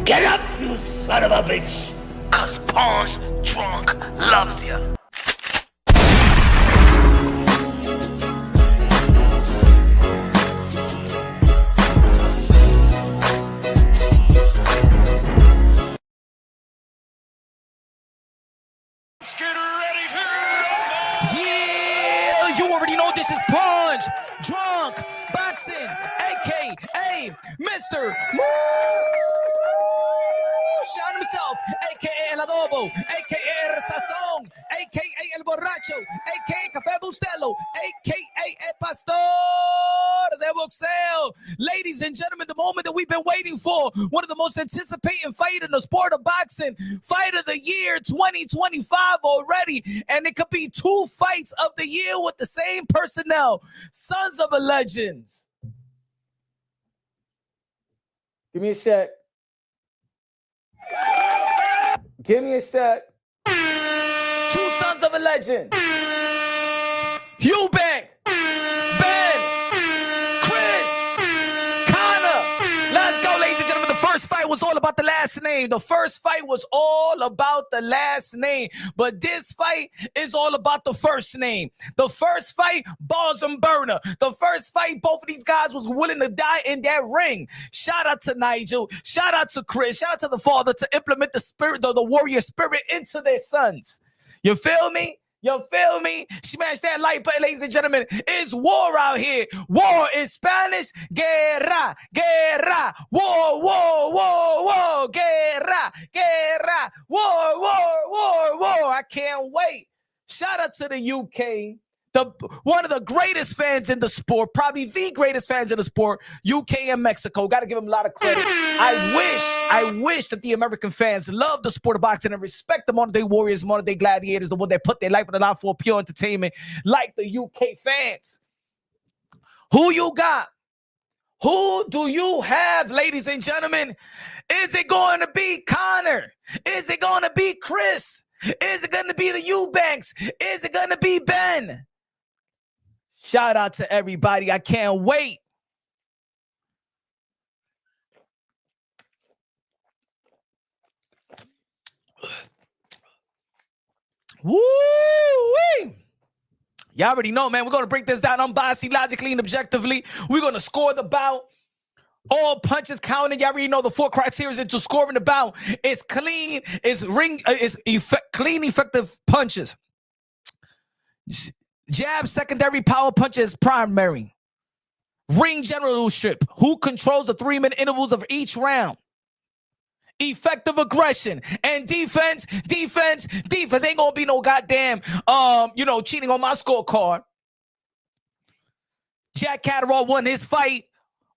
Get up, you son of a bitch! Cause Pawn's drunk loves ya. Let's get ready to rumble! Yeah, you already know this is Punch Drunk Boxing, aka Mr. Moonshine himself, aka El Adobo, aka El Sazón, aka El Borracho, aka Café Bustelo, aka El Pastor de Boxeo. Ladies and gentlemen, the moment that we've been waiting for, one of the most anticipated fight in the sport of boxing, fight of the year 2025 already, and it could be 2 fights of the year with the same personnel. Sons of a legends. Give me a sec. Give me a sec. 2 sons of a legend. Eubank, Benn, Chris, Conor. Let's go, ladies and gentlemen. The first fight was all about the last name. The first fight was all about the last name. But this fight is all about the first name. The first fight, balls and burner. The first fight, both of these guys was willing to die in that ring. Shout out to Nigel. Shout out to Chris. Shout out to the father to implement the spirit, the warrior spirit into their sons. You feel me? You feel me? Smash that like button, ladies and gentlemen. It's war out here. War in Spanish. Guerra, guerra. War, war, war, war. Guerra, guerra. War, war, war, war. I can't wait. Shout out to the UK. One of the greatest fans in the sport, probably the greatest fans in the sport, UK and Mexico. Got to give them a lot of credit. I wish that the American fans love the sport of boxing and respect the modern day warriors, modern day gladiators, the one that put their life on the line for pure entertainment, like the UK fans. Who you got? Who do you have, ladies and gentlemen? Is it going to be Conor? Is it going to be Chris? Is it going to be the Eubanks? Is it going to be Benn? Shout out to everybody. I can't wait. Woo-wee! Y'all already know, man. We're going to break this down unbiasedly, logically, and objectively. We're going to score the bout. All punches counting. Y'all already know the 4 criteria into scoring the bout. It's clean. It's clean, effective punches. Jab, secondary, power punches, primary. Ring generalship. Who controls the 3-minute intervals of each round? Effective aggression and defense. Ain't gonna be no goddamn cheating on my scorecard. Jack Catterall won his fight.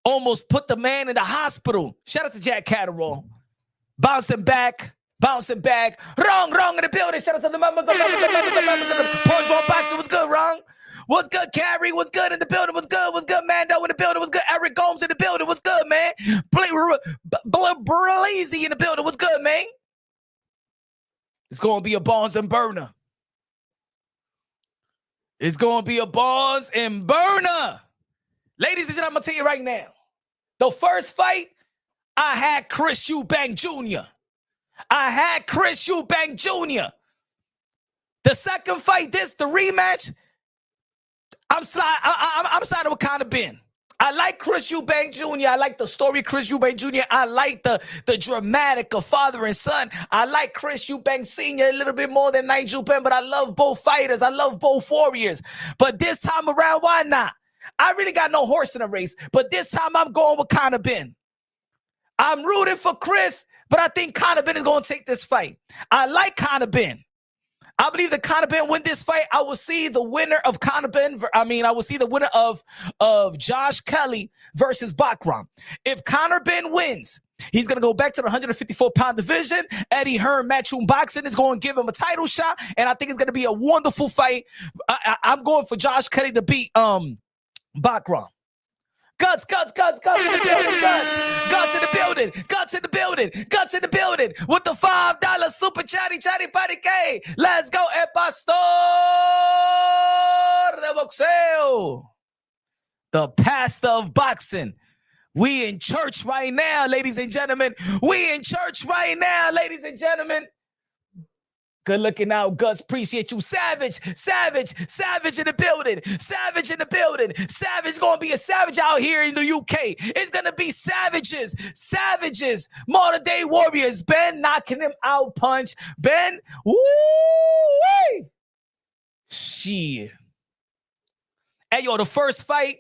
Almost put the man in the hospital. Shout out to Jack Catterall. Bouncing back. Wrong in the building. Shout out to the members of the Punch Drunk Boxing. What's good, Wrong? What's good, Carrie? What's good in the building? What's good, Mando in the building? What's good, Eric Gomes in the building? What's good, man? Breezy in the building. What's good, man? It's going to be a Barnes and Burner. It's going to be a Barnes and Burner. Ladies and gentlemen, I'm going to tell you right now. The first fight, I had Chris Eubank Jr. The second fight, the rematch, I'm siding with Conor Benn. I like Chris Eubank Jr. I like the story of Chris Eubank Jr. I like the dramatic of father and son. I like Chris Eubank Sr. a little bit more than Nigel Benn, but I love both fighters. I love both warriors. But this time around, why not? I really got no horse in the race, but this time I'm going with Conor Benn. I'm rooting for Chris, but I think Conor Benn is going to take this fight. I like Conor Benn. I believe that Conor Benn win this fight. I will see the winner of Conor Benn. I will see the winner of Josh Kelly versus Bakram. If Conor Benn wins, he's going to go back to the 154-pound division. Eddie Hearn, Matchroom Boxing is going to give him a title shot, and I think it's going to be a wonderful fight. I'm going for Josh Kelly to beat Bakram. Guts in the building, guts in the building, with the $5 super chatty party K. Let's go, El Pastor de Boxeo. The pastor of boxing. We in church right now, ladies and gentlemen. We in church right now, ladies and gentlemen. Good looking out, Gus. Appreciate you. Savage in the building. Savage in the building. Savage gonna be a savage out here in the UK. It's gonna be savages. Modern day warriors. Benn knocking him out punch. Benn, woo! Shit. Hey, yo, the first fight,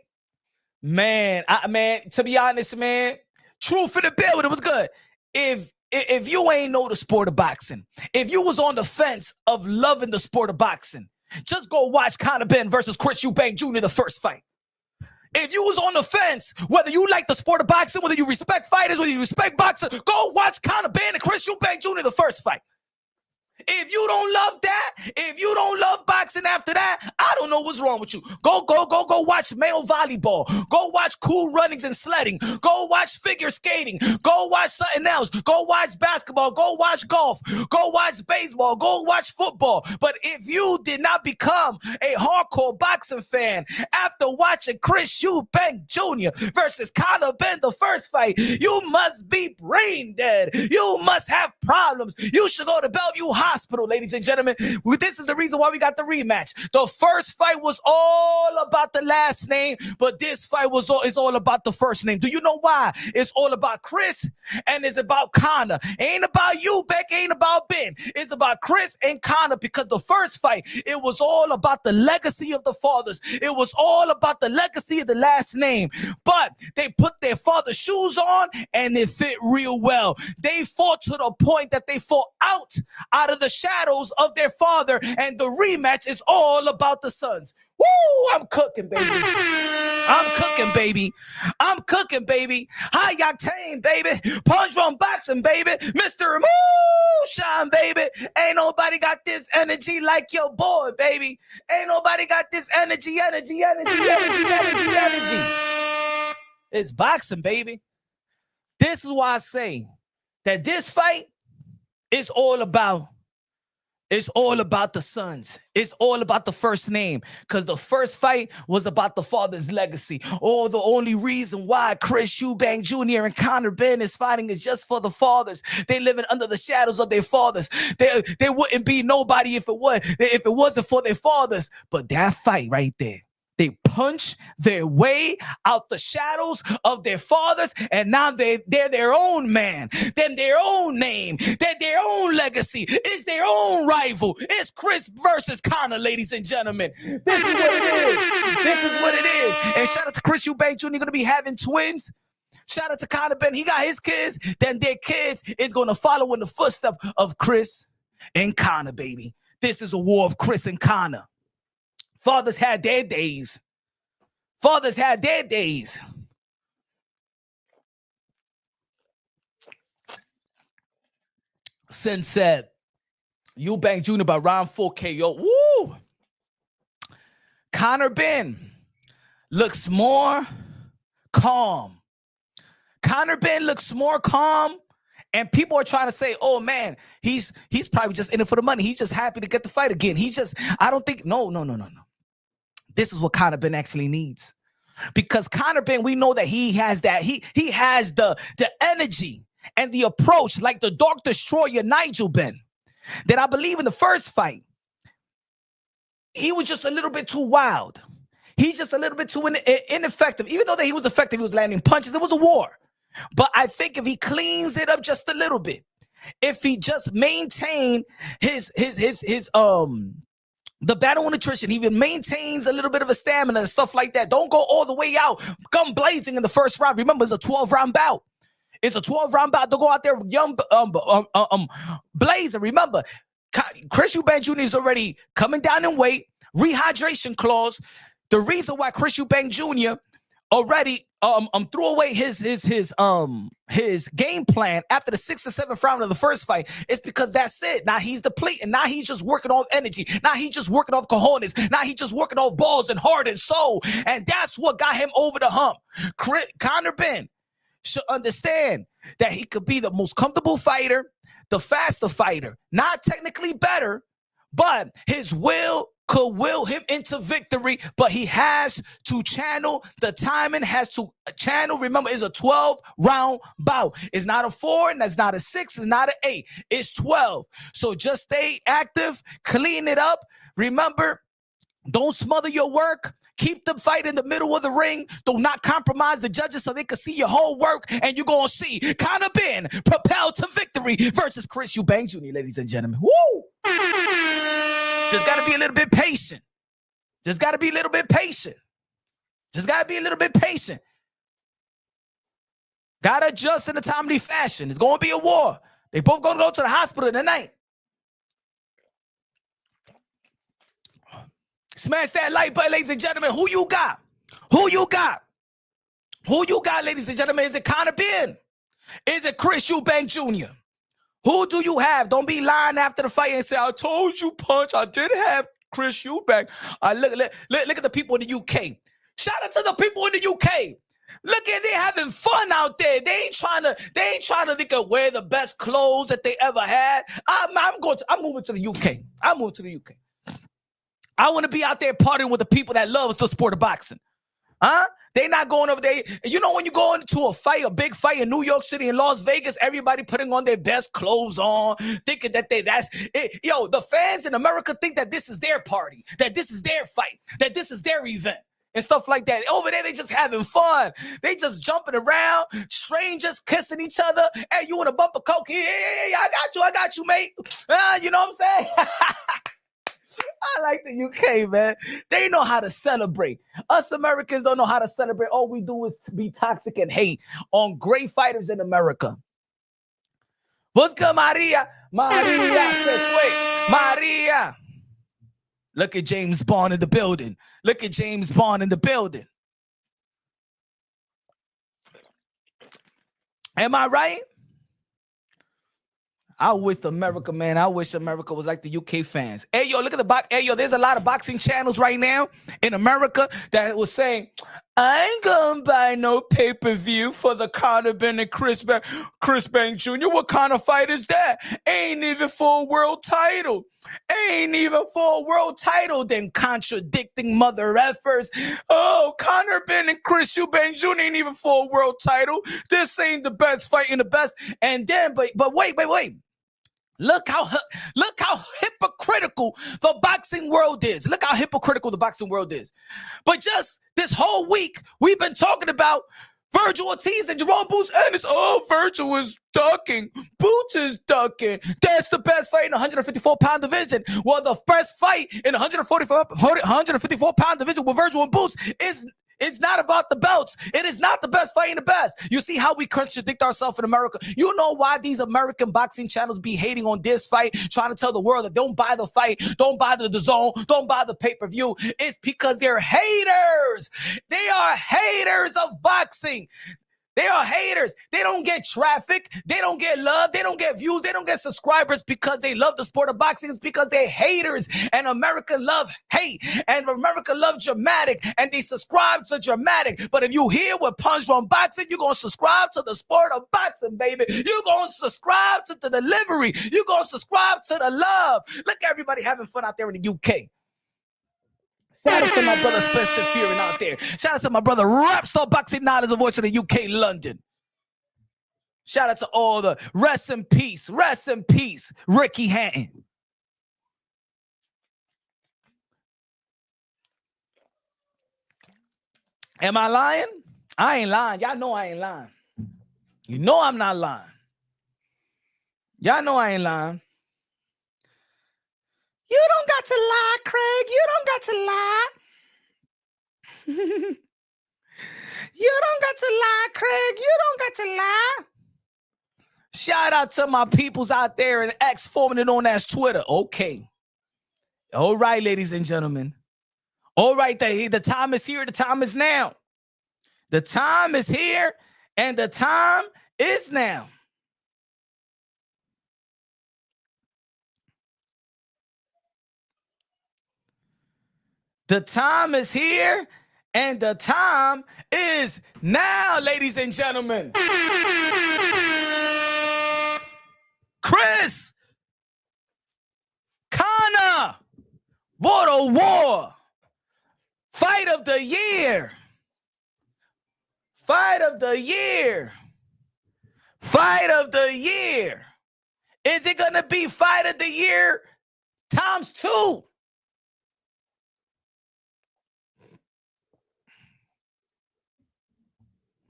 man, to be honest, man, truth in the building, it was good. If you ain't know the sport of boxing, if you was on the fence of loving the sport of boxing, just go watch Conor Benn versus Chris Eubank Jr., the first fight. If you was on the fence, whether you like the sport of boxing, whether you respect fighters, whether you respect boxing, go watch Conor Benn and Chris Eubank Jr., the first fight. If you don't love that, if you don't love boxing after that, I don't know what's wrong with you. Go watch male volleyball. Go watch cool runnings and sledding. Go watch figure skating. Go watch something else. Go watch basketball. Go watch golf. Go watch baseball. Go watch football. But if you did not become a hardcore boxing fan after watching Chris Eubank Jr. versus Conor Benn, the first fight, you must be brain dead. You must have problems. You should go to Bellevue Hospital, ladies and gentlemen. This is the reason why we got the rematch. The first fight was all about the last name, but this fight is all about the first name. Do you know why? It's all about Chris and it's about Conor. Ain't about you, Beck. Ain't about Ben. It's about Chris and Conor, because the first fight, it was all about the legacy of the fathers. It was all about the legacy of the last name. But they put their father's shoes on and it fit real well. They fought to the point that they fought out of the shadows of their father, and the rematch is all about the sons. Woo! I'm cooking, baby. I'm cooking, baby. I'm cooking, baby. High octane, baby. Punch run boxing, baby. Mr. Moonshine, baby. Ain't nobody got this energy like your boy, baby. Ain't nobody got this energy. It's boxing, baby. This is why I say that this fight is all about the sons. It's all about the first name, because the first fight was about the father's legacy. Oh, the only reason why Chris Eubank Jr. and Conor Benn is fighting is just for the fathers. They living under the shadows of their fathers. They wouldn't be nobody if it wasn't for their fathers. But that fight right there, they punch their way out the shadows of their fathers, and now they're their own man. Then their own name. They're their own legacy. It's their own rival. It's Chris versus Conor, ladies and gentlemen. This is what it is. This is what it is. And shout out to Chris Eubank Jr. going to be having twins. Shout out to Conor Benn. He got his kids. Then their kids is going to follow in the footsteps of Chris and Conor, baby. This is a war of Chris and Conor. Fathers had their days. Fathers had their days. Sin said, Eubank Jr. by round 4 KO. Woo! Conor Benn looks more calm. Conor Benn looks more calm. And people are trying to say, oh, man, he's probably just in it for the money. He's just happy to get the fight again. I don't think, no. This is what Conor Benn actually needs. Because Conor Benn, we know that he has that. He has the energy and the approach like the Dark Destroyer Nigel Benn. That I believe in the first fight, he was just a little bit too wild. He's just a little bit too ineffective. Even though that he was effective, he was landing punches. It was a war. But I think if he cleans it up just a little bit, if he just maintain the battle with nutrition, he even maintains a little bit of a stamina and stuff like that. Don't go all the way out, gun blazing in the first round. Remember, it's a 12-round bout. It's a 12-round bout. Don't go out there young blazing. Remember, Chris Eubank Jr. is already coming down in weight. Rehydration clause. The reason why Chris Eubank Jr. already threw away his game plan after the 6th or 7th round of the first fight is because that's it. Now he's depleting. Now he's just working off energy. Now he's just working off cojones. Now he's just working off balls and heart and soul. And that's what got him over the hump. Conor Benn should understand that he could be the most comfortable fighter, the faster fighter, not technically better, but his will could will him into victory, but he has to channel the timing, has to channel. Remember, it's a 12-round bout. It's not a 4, and that's not a 6, it's not an 8. It's 12. So just stay active, clean it up. Remember, don't smother your work. Keep the fight in the middle of the ring. Do not compromise the judges so they can see your whole work. And you're going to see Conor Benn propelled to victory versus Chris Eubank Jr., ladies and gentlemen. Woo! Just got to be a little bit patient. Just got to be a little bit patient. Just got to be a little bit patient. Got to adjust in a timely fashion. It's going to be a war. They both going to go to the hospital tonight. Smash that like button, ladies and gentlemen. Who you got? Who you got? Who you got, ladies and gentlemen? Is it Conor Benn? Is it Chris Eubank Jr.? Who do you have? Don't be lying after the fight and say, I told you, Punch. I did have Chris Eubank. Look at the people in the UK. Shout out to the people in the UK. Look at, they having fun out there. They ain't trying to think of wear the best clothes that they ever had. I'm moving to the UK. I'm moving to the UK. I want to be out there partying with the people that love the sport of boxing. Huh? They not going over there. You know, when you go into a big fight in New York City and Las Vegas, everybody putting on their best clothes on, thinking that that's it. Yo, the fans in America think that this is their party, that this is their fight, that this is their event and stuff like that. Over there, they just having fun. They just jumping around, strangers kissing each other. Hey, you want a bump of coke? Yeah, I got you, mate. You know what I'm saying? I like the UK, man. They know how to celebrate. Us Americans don't know how to celebrate. All we do is be toxic and hate on great fighters in America. What's good, Maria? Maria says, wait, Maria. Look at James Bond in the building. Look at James Bond in the building. Am I right? I wish America, man. I wish America was like the UK fans. Hey, yo, look at the box. Hey, yo, there's a lot of boxing channels right now in America that was saying, I ain't gonna buy no pay-per-view for the Conor Benn and Chris Bank Jr. What kind of fight is that? Ain't even for a world title. Ain't even for a world title. Then contradicting mother effers. Oh, Conor Benn and Chris Eubank Jr. ain't even for a world title. This ain't the best fight in the best. And then, but wait. Look how hypocritical the boxing world is. Look how hypocritical the boxing world is. But just this whole week, we've been talking about Virgil Ortiz and Jerome Boots. And it's, Virgil is ducking. Boots is ducking. That's the best fight in the 154-pound division. Well, the best fight in the 154-pound division with Virgil and Boots is... It's not about the belts. It is not the best fighting the best. You see how we contradict ourselves in America? You know why these American boxing channels be hating on this fight, trying to tell the world that don't buy the fight, don't buy the zone, don't buy the pay-per-view? It's because they're haters. They are haters of boxing. They are haters. They don't get traffic. They don't get love. They don't get views. They don't get subscribers because they love the sport of boxing. It's because they're haters. And America love hate. And America love dramatic. And they subscribe to dramatic. But if you hear what Punch Run Boxing, you're going to subscribe to the sport of boxing, baby. You're going to subscribe to the delivery. You're going to subscribe to the love. Look at everybody having fun out there in the UK. Shout out to my brother Spencer Fearing out there. Shout out to my brother Rapstar Boxing Knowledge, the voice of the UK, London. Shout out to all the rest in peace, Ricky Hatton. Am I lying? I ain't lying. Y'all know I ain't lying. You know I'm not lying. Y'all know I ain't lying. You don't got to lie, Craig. You don't got to lie. You don't got to lie, Craig. You don't got to lie. Shout out to my peoples out there in X, formerly known as Twitter. Okay. All right, ladies and gentlemen. All right, the time is here. The time is now. The time is here, and the time is now. The time is here, and the time is now, ladies and gentlemen. Chris, Conor, What a war. Fight of the year. Fight of the year. Fight of the year. Is it going to be fight of the year times 2?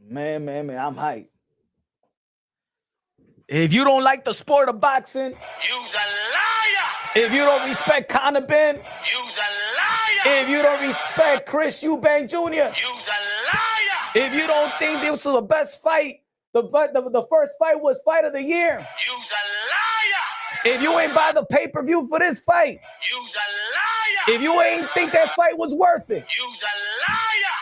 Man, I'm hyped. If you don't like the sport of boxing, You's a liar. if you don't respect Conor Benn, You's a liar. if you don't respect Chris Eubank Jr., You's a liar. if you don't think this was the best fight, the first fight was fight of the year, You's a liar. if you ain't buy the pay-per-view for this fight, You's a liar. if you ain't think that fight was worth it, You's a liar.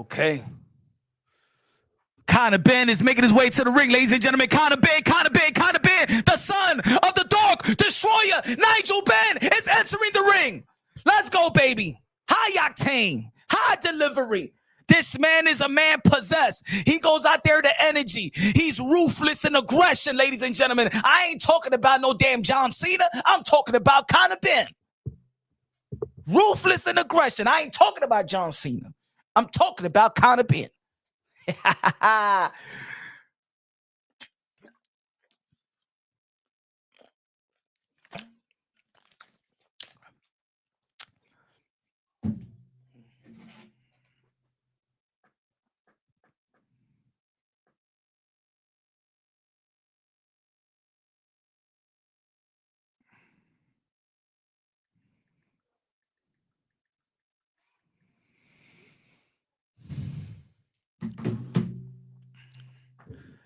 okay. Conor Benn is making his way to the ring, ladies and gentlemen. Conor Benn, the son of the Dog Destroyer, Nigel Benn, is entering the ring. Let's go, baby. High octane, high delivery. This man is a man possessed. He goes out there to energy. He's ruthless in aggression, ladies and gentlemen. I ain't talking about no damn John Cena. I'm talking about Conor Benn. Ruthless in aggression. I ain't talking about John Cena. I'm talking about Conor Benn.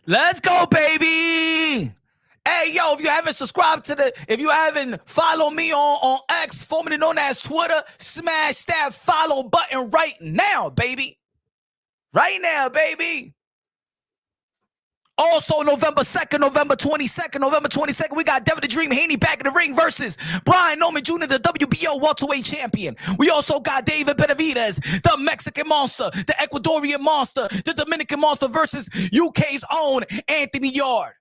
Let's go, baby. Hey, yo, if you haven't subscribed if you haven't followed me on X, formerly known as Twitter, smash that follow button right now, baby. Right now, baby. Also, November 2nd, November 22nd, we got Devin the Dream Haney back in the ring versus Brian Norman Jr., the WBO welterweight champion. We also got David Benavidez, the Mexican monster, the Ecuadorian monster, the Dominican monster versus UK's own Anthony Yard.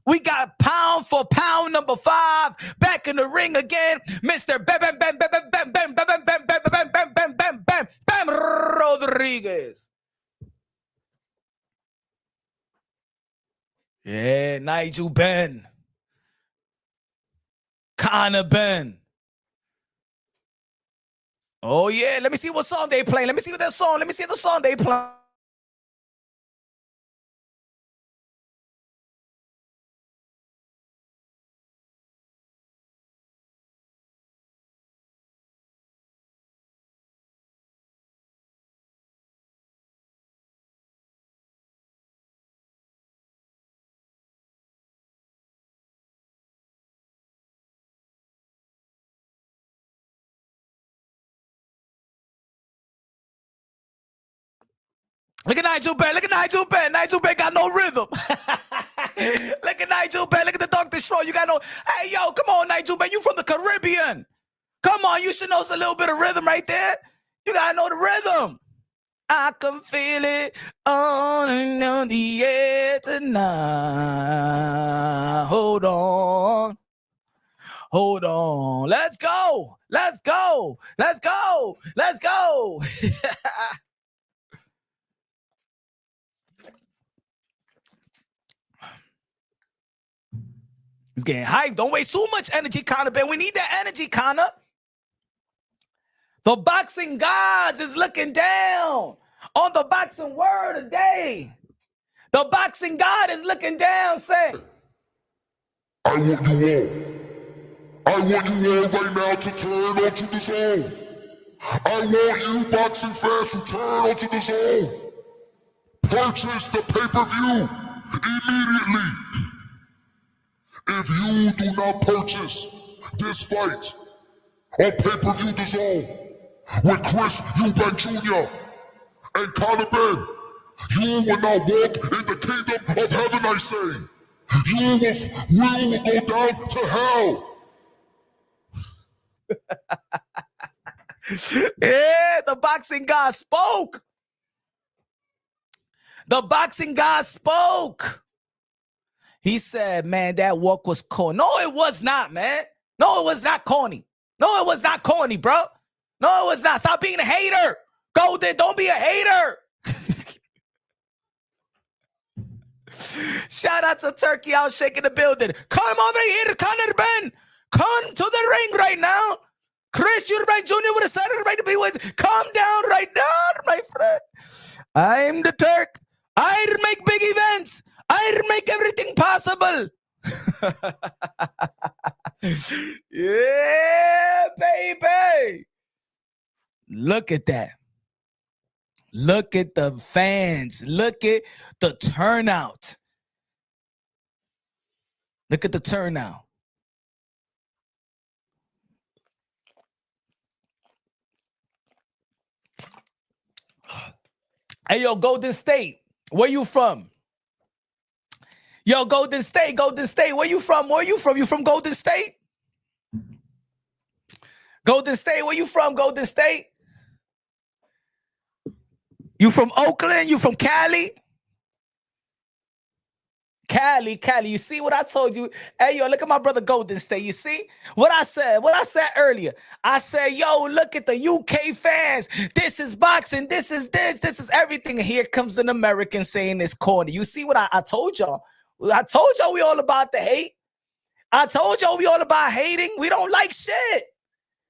We got pound for pound number 5 back in the ring again, Mr. Bam Rodriguez. Yeah, Nigel Benn. Conor Benn. Oh, yeah. Let me see what song they play. Let me see what that song. Let me see the song they play. Look at Nigel Benn. Look at Nigel Benn. Nigel Benn got no rhythm. Look at Nigel Benn. Look at the Dog Destroyer. You got no. Hey, yo, come on, Nigel Benn. You from the Caribbean. Come on. You should know a little bit of rhythm right there. You got to know the rhythm. I can feel it on and on the air tonight. Hold on. Hold on. Let's go. Let's go. Let's go. Let's go. He's getting hyped. Don't waste too much energy, Conor Benn. We need that energy, Conor. The boxing gods is looking down on the boxing word today. The boxing god is looking down, saying, I want you all. I want you all right now to turn onto the zone. I want you boxing fans to turn onto the zone. Purchase the pay-per-view immediately. If you do not purchase this fight on pay-per-view the zone with Chris Eubank Jr. and Conor Benn. You will not walk in the kingdom of heaven, I say. You will go down to hell. Yeah, the boxing god spoke. The boxing god spoke. He said, man, that walk was corny. No, it was not, man. No, it was not corny. No, it was not corny, bro. No, it was not. Stop being a hater. Golden, don't be a hater. Shout out to Turkey out shaking the building. Come over here, Conor Benn. Come to the ring right now. Chris Eubank Jr. with a Saturday right to be with. Calm down right now, my friend. I'm the Turk. I make big events. I make everything possible. Yeah, baby. Look at that. Look at the fans. Look at the turnout. Look at the turnout. Hey, yo, Golden State, where you from? Yo, Golden State, where you from? Where you from? You from Golden State? Golden State, where you from, Golden State? You from Oakland? You from Cali? Cali. You see what I told you? Hey, yo, look at my brother Golden State. You see what I said? What I said earlier? I said, yo, look at the UK fans. This is boxing. This is everything. And here comes an American saying it's corny. You see what I told y'all? I told y'all we all about the hate. I told y'all we all about hating. We don't like shit.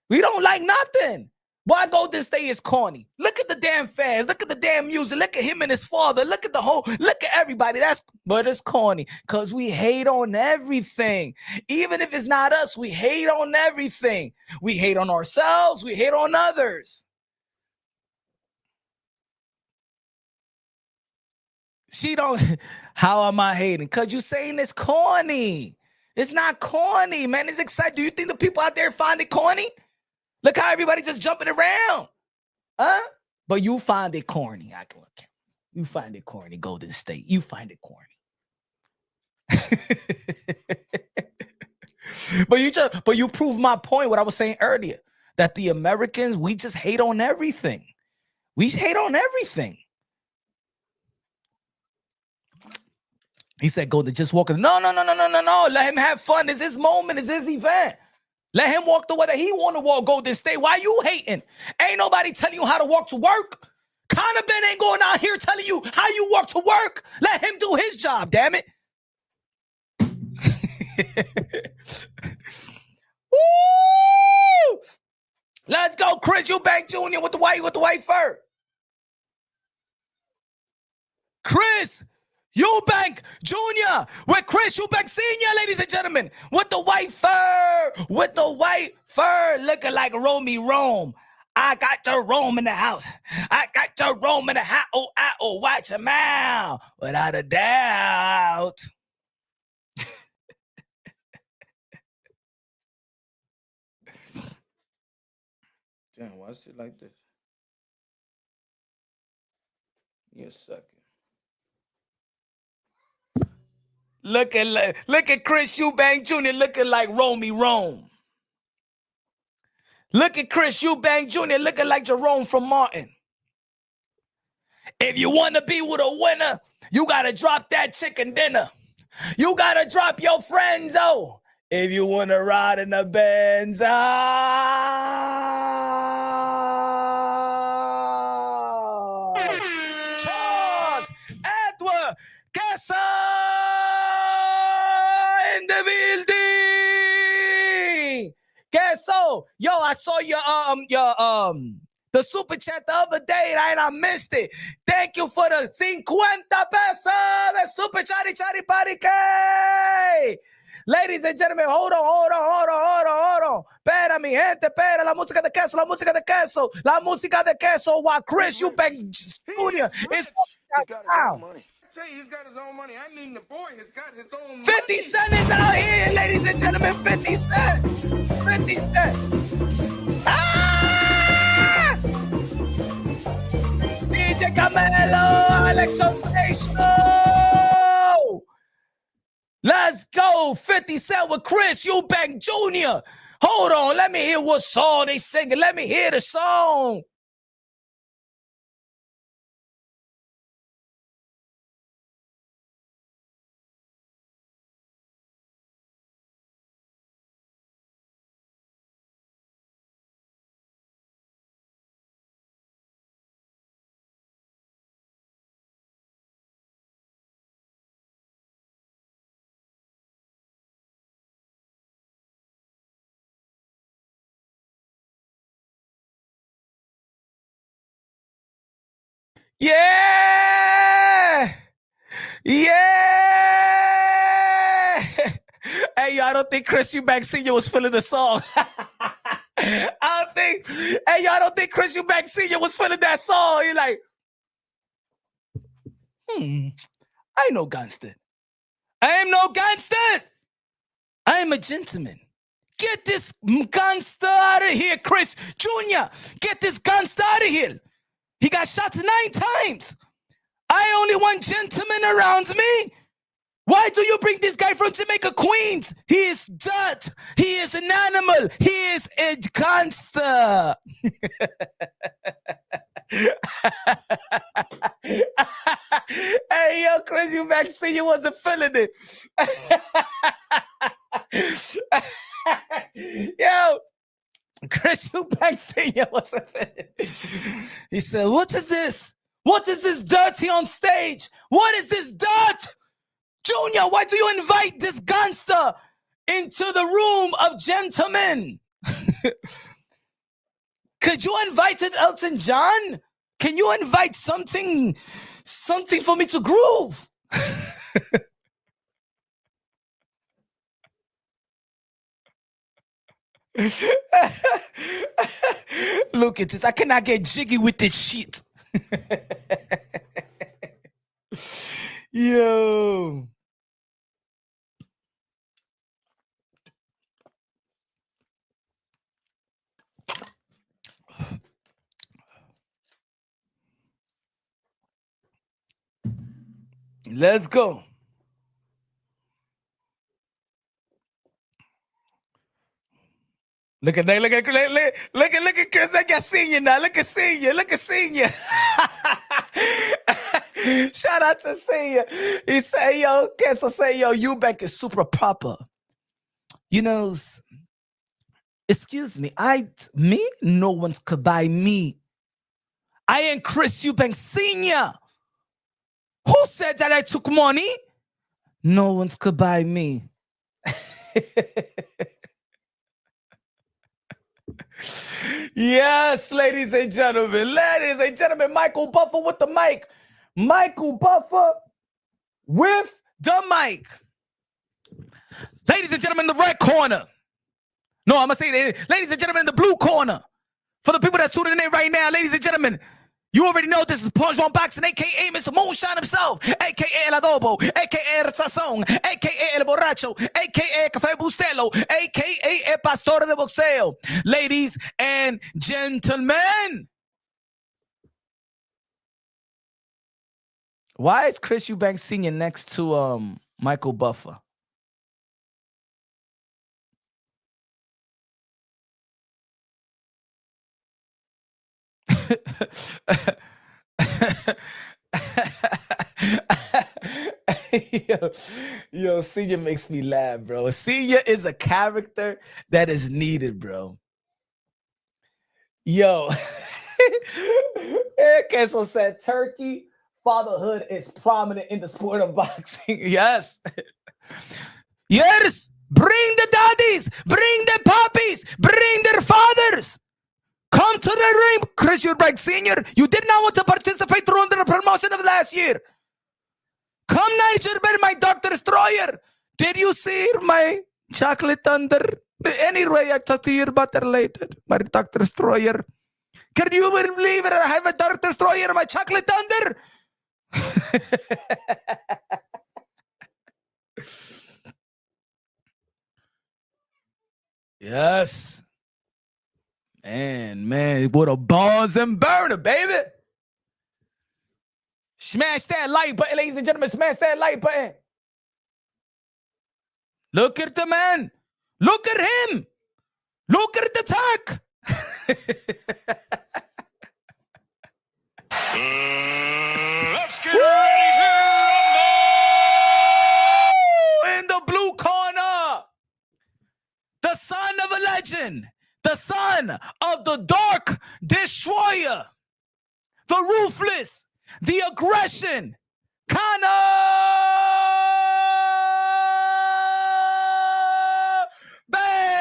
We don't like nothing. Why Golden State is corny? Look at the damn fans. Look at the damn music. Look at him and his father. Look at look at everybody. But it's corny because we hate on everything. Even if it's not us, we hate on everything. We hate on ourselves. We hate on others. How am I hating? Because you saying it's corny. It's not corny, man. It's exciting. Do you think the people out there find it corny? Look how everybody just jumping around. Huh? But you find it corny. You find it corny, Golden State. You find it corny. But you prove my point, what I was saying earlier, that the Americans, we just hate on everything. We hate on everything. He said, Golden, just walk. No. Let him have fun. It's his moment. It's his event. Let him walk the way that he want to walk, Golden State. Why you hating? Ain't nobody telling you how to walk to work. Conor Benn ain't going out here telling you how you walk to work. Let him do his job, damn it. Woo! Let's go, Chris Eubank Jr. with the white fur. Chris Eubank Jr. with Chris Eubank Sr., ladies and gentlemen, with the white fur, looking like Romy Rome. I got Jerome in the house. I got Jerome in the house. Oh, watch him out, without a doubt. Damn, why is it like this? Give me a second. Look at Chris Eubank Jr. looking like Romy Rome. Look at Chris Eubank Jr. looking like Jerome from Martin. If you want to be with a winner, you got to drop that chicken dinner. You got to drop your friends, oh. If you want to ride in the Benz, Charles Edward Kessa in the building. Queso, yo, I saw your the super chat the other day and I missed it. Thank you for the 50 pesos, the super chatty party K. Ladies and gentlemen, hold on. Pera, mi gente, pera. La música de queso. La música de queso while Chris Eubank Jr. is out. He's got his own money. I mean, the boy has got his own 50 Cent is out here, ladies and gentlemen. 50 Cent. 50 Cent. DJ next on stage. Let's go. 50 Cent with Chris Eubank Jr. Hold on. Let me hear what song they singing. Let me hear the song. Yeah! Yeah! Hey, yo, I don't think Chris Eubank Sr. was feeling the song. I don't think Chris Eubank Sr. was feeling that song. He's like, I ain't no gangster. I am no gangster. I am a gentleman. Get this gangster out of here, Chris Jr. Get this gangster out of here. He got shot 9 times. I only want gentlemen around me. Why do you bring this guy from Jamaica, Queens? He is dirt. He is an animal. He is a gangster. Hey, yo, Chris Eubank Sr. wasn't feeling it. Yo, Chris Eubank Sr. wasn't feeling it. He said, what is this? What is this dirty on stage? What is this dirt? Junior, why do you invite this gangster into the room of gentlemen? Could you invite Elton John? Can you invite something for me to groove? Look at this. I cannot get jiggy with this shit. Yo. Let's go. Look at Chris. I got senior now. Look at senior. Shout out to senior. He say, yo, Kessel say, yo, Eubank is super proper. You know, excuse me, no one could buy me. I am Chris Eubank Sr. Who said that I took money? No one could buy me. Yes, ladies and gentlemen, Michael Buffer with the mic. Michael Buffer with the mic. Ladies and gentlemen, the red corner. No, I'm going to say that. Ladies and gentlemen, in the blue corner. For the people that's tuning in right now, ladies and gentlemen, you already know this is Punch on Boxing, a.k.a. Mr. Moonshine himself, a.k.a. El Adobo, a.k.a. El Sazón, a.k.a. El Borracho, a.k.a. Café Bustelo, a.k.a. El Pastor de Boxeo. Ladies and gentlemen. Why is Chris Eubank Sr. next to Michael Buffer? yo, Senior makes me laugh, bro. Senior is a character that is needed, bro. Yo. Queso said Turkey fatherhood is prominent in the sport of boxing. Yes. Yes. Bring the daddies. Bring the puppies. Bring their fathers. Come to the ring, Chris Eubank Sr. You did not want to participate during the promotion of last year. Come now, you should have been my Dr. Destroyer. Did you see my chocolate thunder? Anyway, I'll talk to you about that later. My Dr. Destroyer. Can you believe it? I have a Dr. Destroyer, my chocolate thunder. Yes. Man, what a balls and burner, baby. Smash that like button, ladies and gentlemen. Smash that like button. Look at the man. Look at him. Look at the Turk. Let's get ready to rumble! In the blue corner, the son of a legend, the son of the dark destroyer, the ruthless, the aggression, Conor Benn!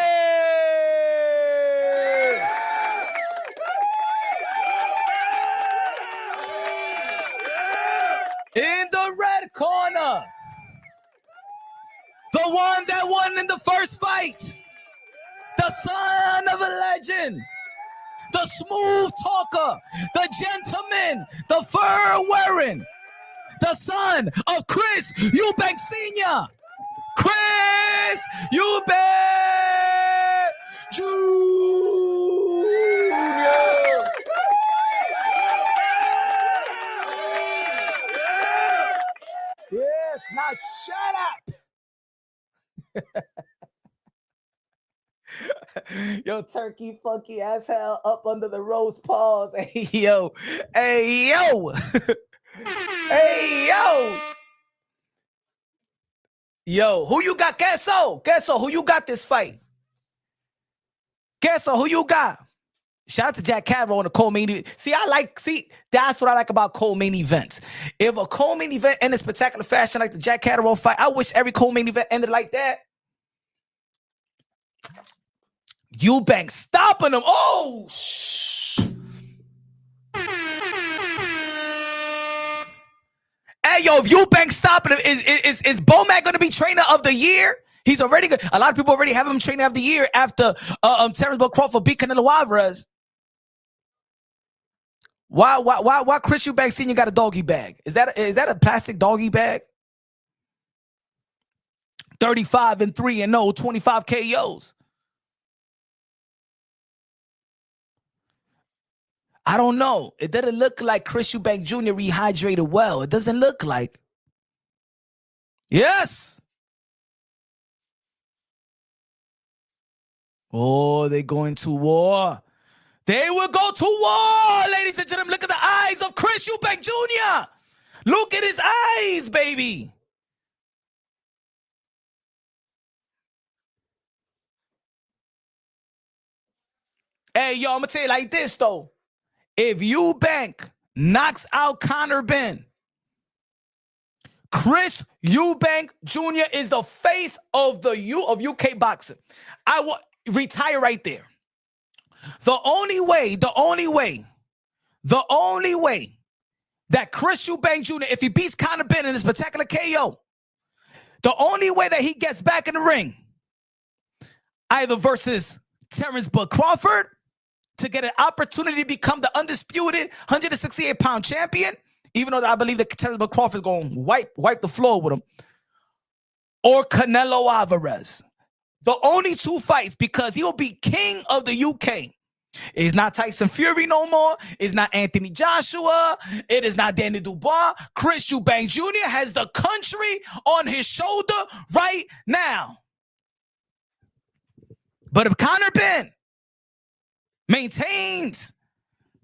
In the red corner, the one that won in the first fight, the son of a legend, the smooth talker, the gentleman, the fur wearing, the son of Chris Eubank Sr., Chris Eubank Jr. Yes, now shut up. Yo, turkey funky as hell up under the rose paws. Hey, yo. Hey, yo. Hey, yo. Yo, who you got? Queso, who you got this fight? Queso, who you got? Shout out to Jack Catterall on the co-main event. See, that's what I like about co-main events. If a co-main event ends in spectacular fashion like the Jack Catterall fight, I wish every co-main event ended like that. Eubank stopping him. Oh, Hey, yo, if Eubank stopping him, is Bomac going to be trainer of the year? He's already good. A lot of people already have him trainer of the year after Terrence Bud Crawford beat Canelo Alvarez. Why Chris Eubank Sr. got a doggy bag? Is that a plastic doggy bag? 35-3-0, 25 KOs. I don't know. It doesn't look like Chris Eubank Jr. rehydrated well. It doesn't look like. Yes. Oh, they're going to war. They will go to war, ladies and gentlemen. Look at the eyes of Chris Eubank Jr. Look at his eyes, baby. Hey, yo, I'm going to tell you like this, though. If Eubank knocks out Conor Benn, Chris Eubank Jr. is the face of UK boxing. I will retire right there. The only way that Chris Eubank Jr., if he beats Conor Benn in this spectacular KO, the only way that he gets back in the ring, either versus Terrence Bud Crawford, to get an opportunity to become the undisputed 168-pound champion, even though I believe that Terrence Bud Crawford is going to wipe the floor with him, or Canelo Alvarez. The only two fights, because he'll be king of the UK. It's not Tyson Fury no more. It's not Anthony Joshua. It is not Danny Dubois. Chris Eubank Jr. has the country on his shoulder right now. But if Conor Benn maintains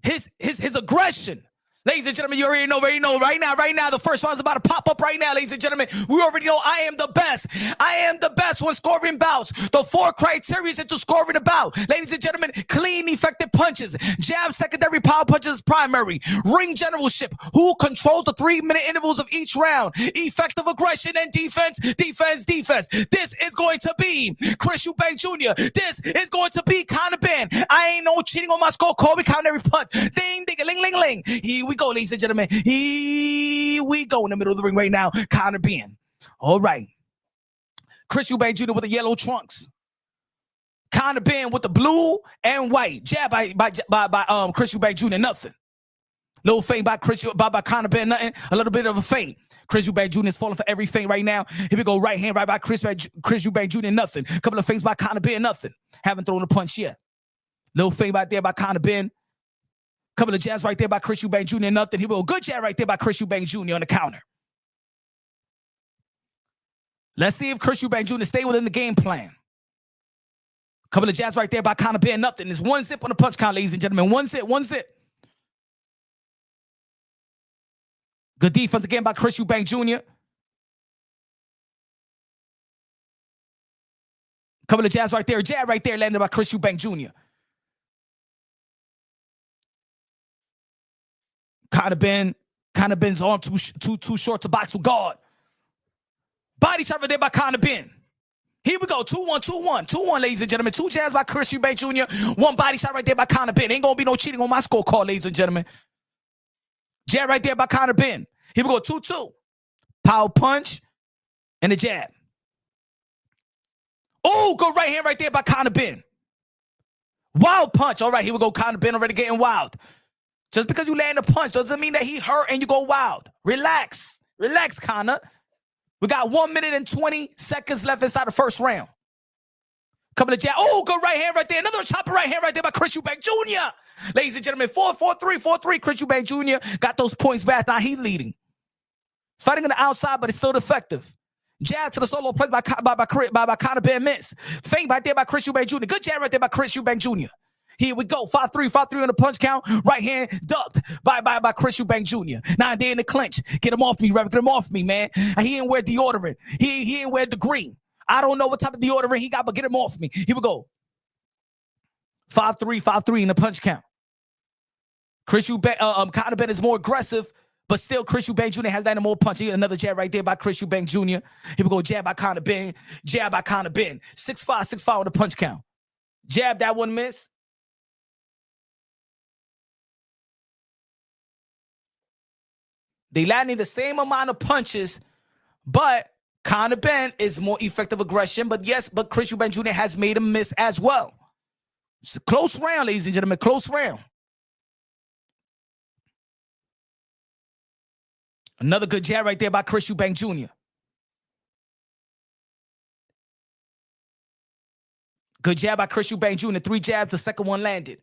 his aggression, ladies and gentlemen, you already know right now, the first round's about to pop up right now, ladies and gentlemen. We already know I am the best. I am the best when scoring bouts. The 4 criteria into scoring a bout. Ladies and gentlemen, clean, effective punches. Jab, secondary, power punches, primary. Ring generalship. Who controls the 3-minute intervals of each round? Effective aggression and defense. This is going to be Chris Eubank Jr. This is going to be Conor Benn. I ain't no cheating on my scorecard. We count every punch. Ding, ding, ling, ling, ling. Here we go, ladies and gentlemen. Here we go in the middle of the ring right now. Conor Benn. All right. Chris Eubank Jr. with the yellow trunks. Conor Benn with the blue and white. Jab by Chris Eubank Jr. Nothing. Little feint by Conor Benn. Nothing. A little bit of a feint. Chris Eubank Jr. is falling for every feint right now. Here we go. Right hand right by Chris Eubank Jr. Nothing. Couple of feints by Conor Benn. Nothing. Haven't thrown a punch yet. Little feint right there by Conor Benn. Couple of jabs right there by Chris Eubank Jr. Nothing. He will. Good jab right there by Chris Eubank Jr. on the counter. Let's see if Chris Eubank Jr. stay within the game plan. Couple of jabs right there by Conor Benn. Nothing. There's one zip on the punch count, ladies and gentlemen. One zip. Good defense again by Chris Eubank Jr. Couple of jabs right there. Jab right there landed by Chris Eubank Jr. Conor Benn's arm too short to box with guard. Body shot right there by Conor Benn. Here we go. 2-1, 2-1, 2-1, ladies and gentlemen. 2 jabs by Chris Eubank Jr. 1 body shot right there by Conor Benn. Ain't gonna be no cheating on my scorecard, ladies and gentlemen. Jab right there by Conor Benn. Here we go. 2-2. Power punch and a jab. Oh, good right hand right there by Conor Benn. Wild punch. All right, here we go. Conor Benn already getting wild. Just because you land a punch doesn't mean that he hurt and you go wild. Relax. Relax, Conor. We got 1 minute and 20 seconds left inside the first round. Couple of jab. Oh, good right hand right there. Another chopper right hand right there by Chris Eubank Jr. Ladies and gentlemen, 4-3. Chris Eubank Jr. got those points back. Now he's leading. He's fighting on the outside, but it's still effective. Jab to the solo play by Conor Benn miss. Feint right there by Chris Eubank Jr. Good jab right there by Chris Eubank Jr. Here we go. 5-3 on the punch count. Right hand ducked by Chris Eubank Jr. Now they're in the clinch. Get him off me, Rev. Get him off me, man. He ain't wear deodorant. He ain't wear the green. I don't know what type of deodorant he got, but get him off me. Here we go. 5-3 in the punch count. Chris Eubank, Conor Benn is more aggressive, but still Chris Eubank Jr. has that more punch. He got another jab right there by Chris Eubank Jr. Here we go. Jab by Conor Benn. Jab by Conor Benn. 6-5 on the punch count. Jab, that one miss. They landing the same amount of punches, but Conor Benn is more effective aggression. But yes, but Chris Eubank Jr. has made him miss as well. It's a close round, ladies and gentlemen. Close round. Another good jab right there by Chris Eubank Jr. Good jab by Chris Eubank Jr. 3 jabs, the second one landed.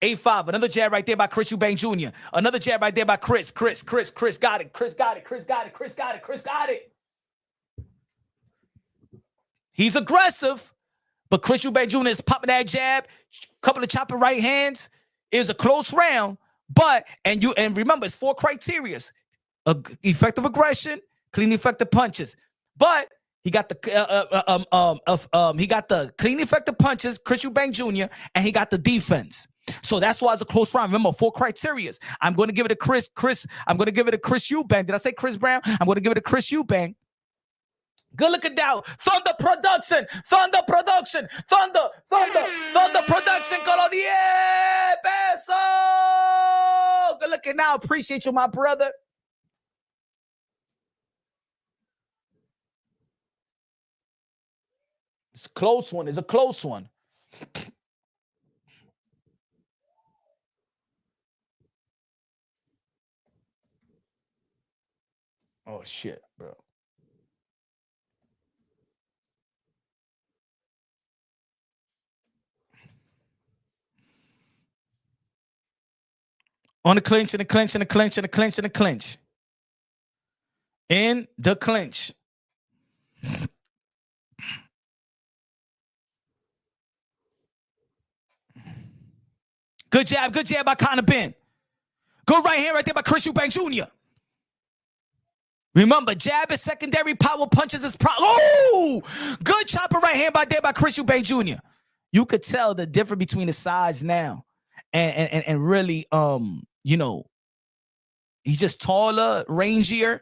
8-5. Another jab right there by Chris Eubank Jr. Another jab right there by Chris. Chris got it. Chris got it. He's aggressive, but Chris Eubank Jr. is popping that jab. Couple of chopping right hands. It was a close round, but and remember, it's 4 criterias: effective aggression, clean, effective punches. But he got the clean, effective punches, Chris Eubank Jr., and he got the defense. So that's why it's a close round. Remember, 4 criterias. I'm going to give it to Chris. I'm going to give it to Chris Eubank. Did I say Chris Brown? I'm going to give it to Chris Eubank. Good looking down. Thunder Production. Thunder Production. Thunder Production. Color the air. Beso. Good looking now. Appreciate you, my brother. It's a close one. It's a close one. Oh, shit, bro. On the clinch, in the clinch. In the clinch. Good jab by Conor Benn. Good right hand right there by Chris Eubank Jr. Remember, jab is secondary, power punches is oh! Good chopper right hand by Chris Eubank Jr. You could tell the difference between the sides now. And really, you know, he's just taller, rangier.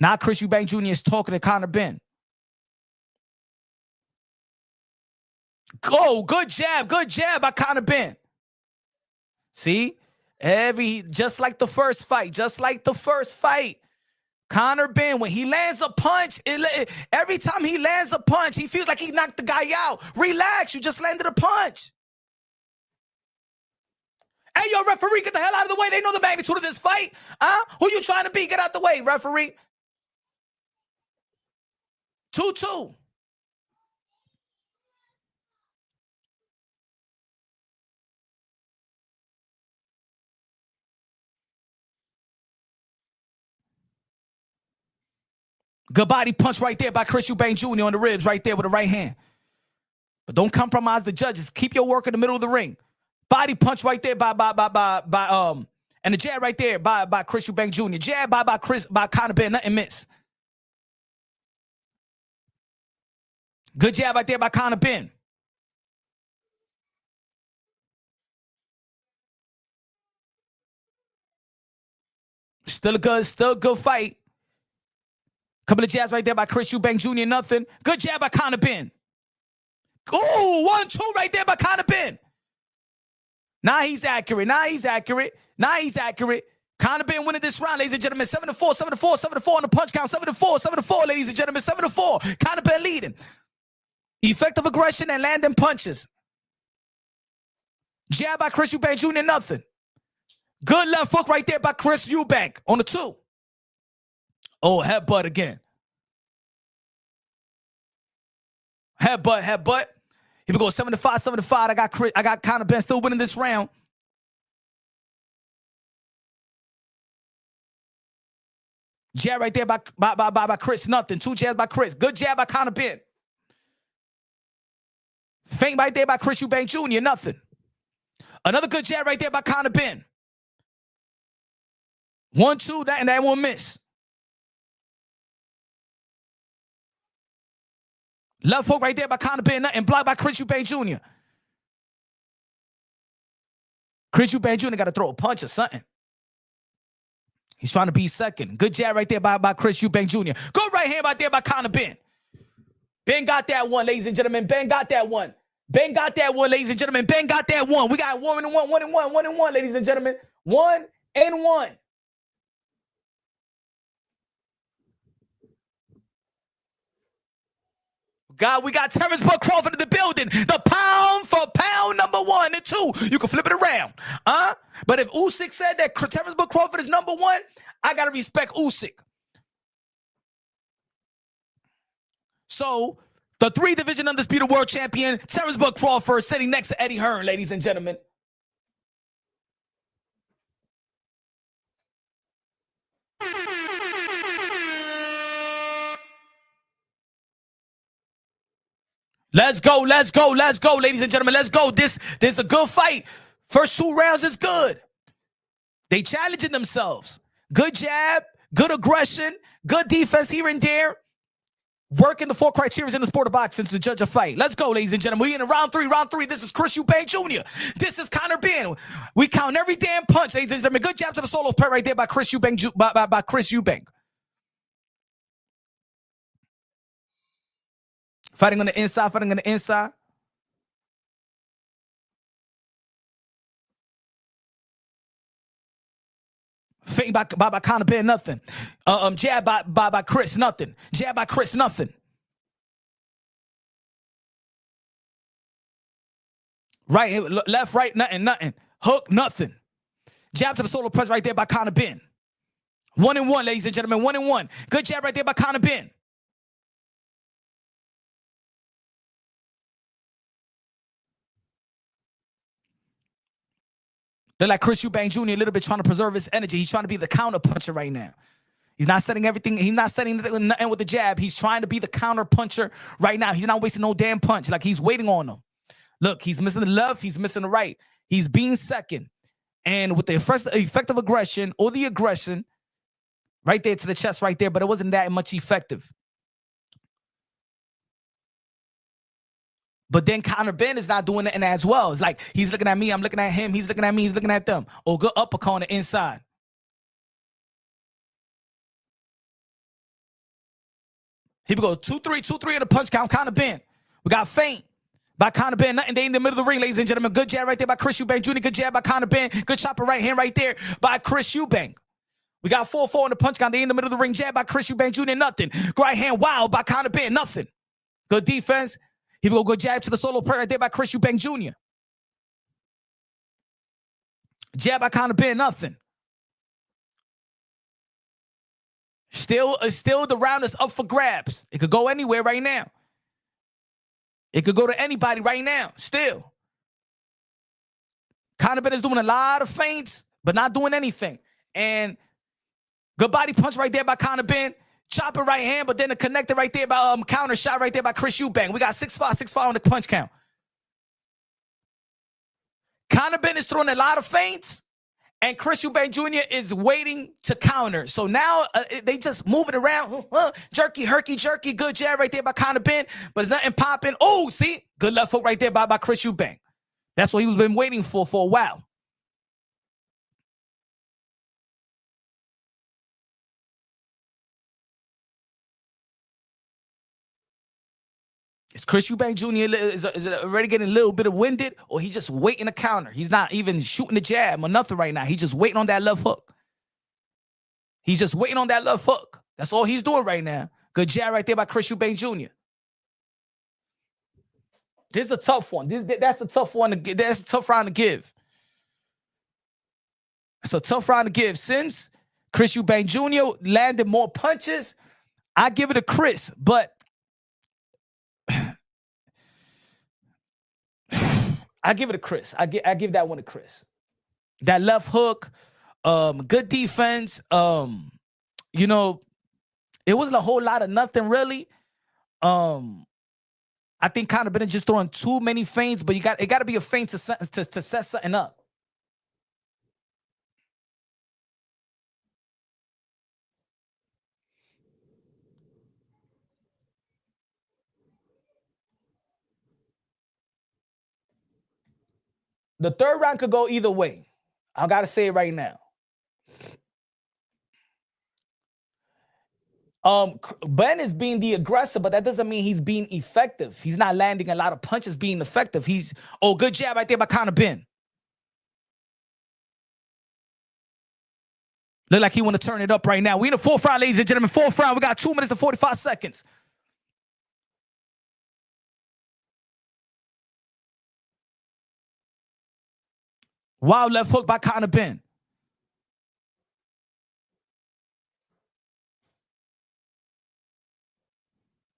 Now Chris Eubank Jr. is talking to Conor Benn. Oh, good jab by Conor Benn. See? Just like the first fight. Conor Benn, when he lands a punch, every time he lands a punch, he feels like he knocked the guy out. Relax, you just landed a punch. Hey, yo, referee, get the hell out of the way. They know the magnitude of this fight. Who you trying to be? Get out the way, referee. 2-2. Good body punch right there by Chris Eubank Jr. on the ribs right there with the right hand. But don't compromise the judges. Keep your work in the middle of the ring. Body punch right there by and the jab right there by Chris Eubank Jr. Jab by Conor Benn, nothing miss. Good jab right there by Conor Benn. Still a good fight. Couple of jabs right there by Chris Eubank Jr. Nothing. Good jab by Conor Benn. Ooh, 1-2 right there by Conor Benn. Now he's accurate. Conor Benn winning this round, ladies and gentlemen. 7-4, 7-4, 7-4 on the punch count. 7-4, 7-4, ladies and gentlemen. 7-4. Conor Benn leading. Effective aggression and landing punches. Jab by Chris Eubank Jr. Nothing. Good left hook right there by Chris Eubank on the 2. Oh, headbutt again. Headbutt. Here we go, 7-5, 7-5. I got Conor Benn still winning this round. Jab right there by Chris. Nothing. 2 jabs by Chris. Good jab by Conor Benn. Feint right there by Chris Eubank Jr. Nothing. Another good jab right there by Conor Benn. 1-2, and that won't miss. Left hook right there by Conor Benn, and blocked by Chris Eubank Jr. Chris Eubank Jr. got to throw a punch or something. He's trying to be second. Good jab right there by Chris Eubank Jr. Good right hand right there by Conor Benn. Ben got that one, ladies and gentlemen. Ben got that one, ladies and gentlemen. Ben got that one. We got 1-1, ladies and gentlemen. 1-1. God, we got Terrence Bud Crawford in the building. The pound for pound number 1 and 2. You can flip it around. But if Usyk said that Terrence Bud Crawford is number 1, I got to respect Usyk. So, the 3-division undisputed world champion, Terrence Bud Crawford, sitting next to Eddie Hearn, ladies and gentlemen. Let's go, ladies and gentlemen. Let's go. This is a good fight. First 2 rounds is good. They challenging themselves. Good jab, good aggression, good defense here and there. Working the 4 criteria in the sport of boxing to judge a fight. Let's go, ladies and gentlemen. We in round 3. This is Chris Eubank Jr. This is Conor Benn. We count every damn punch, ladies and gentlemen. Good jab to the solo pet right there by Chris Eubank. By Chris Eubank. Fighting on the inside. Feint by Conor Benn, nothing. Jab by Chris, nothing. Jab by Chris, nothing. Right, left, right, nothing. Hook, nothing. Jab to the solo press right there by Conor Benn. 1-1, ladies and gentlemen, 1-1. Good jab right there by Conor Benn. Look like Chris Eubank Jr. a little bit trying to preserve his energy. He's trying to be the counter puncher right now. He's not setting everything. He's not setting nothing with the jab. He's trying to be the counter puncher right now. He's not wasting no damn punch. Like he's waiting on them. Look, he's missing the left. He's missing the right. He's being second. And with the effective aggression or the aggression right there to the chest right there, but it wasn't that much effective. But then Conor Benn is not doing it as well. It's like he's looking at me, I'm looking at him, he's looking at me, he's looking at them. Or good uppercut on the inside. Here we go. 2-3 in the punch count. Conor Benn. We got feint by Conor Benn. Nothing. They in the middle of the ring, ladies and gentlemen. Good jab right there by Chris Eubank Jr. Good jab by Conor Benn. Good chopper right hand right there by Chris Eubank. We got 4-4 in the punch count. They in the middle of the ring. Jab by Chris Eubank Jr. Nothing. Right hand wild by Conor Benn. Nothing. Good defense. Here we go. Good jab to the solo prayer right there by Chris Eubank Jr. Jab by Conor Benn. Nothing. Still the round is up for grabs. It could go anywhere right now. It could go to anybody right now. Still. Conor Benn is doing a lot of feints, but not doing anything. And good body punch right there by Conor Benn. Chopping right hand, but then a connected right there by counter shot right there by Chris Eubank. We got 6'5", 6'5" on the punch count. Conor Benn is throwing a lot of feints, and Chris Eubank Jr. is waiting to counter. So now they just moving around. Jerky, herky, jerky. Good jab right there by Conor Benn, but it's nothing popping. Oh, see? Good left hook right there by Chris Eubank. That's what he's been waiting for a while. Is Chris Eubank Jr. is already getting a little bit of winded, or he's just waiting to counter? He's not even shooting the jab or nothing right now. He's just waiting on that left hook. He's just waiting on that left hook. That's all he's doing right now. Good jab right there by Chris Eubank Jr. This is a tough one. That's a tough one to get. That's a tough round to give. It's a tough round to give. Since Chris Eubank Jr. landed more punches, I give it to Chris, but I give it to Chris. I give that one to Chris. That left hook, good defense. You know, it wasn't a whole lot of nothing really. I think Conor Benn just throwing too many feints, but it got to be a feint to set something up. The third round could go either way. I got to say it right now. Benn is being the aggressor, but that doesn't mean he's being effective. He's not landing a lot of punches being effective. Good jab right there by Conor Benn. Look like he want to turn it up right now. We in the fourth round, ladies and gentlemen. Fourth round. We got 2 minutes and 45 seconds. Wild left hook by Conor Benn.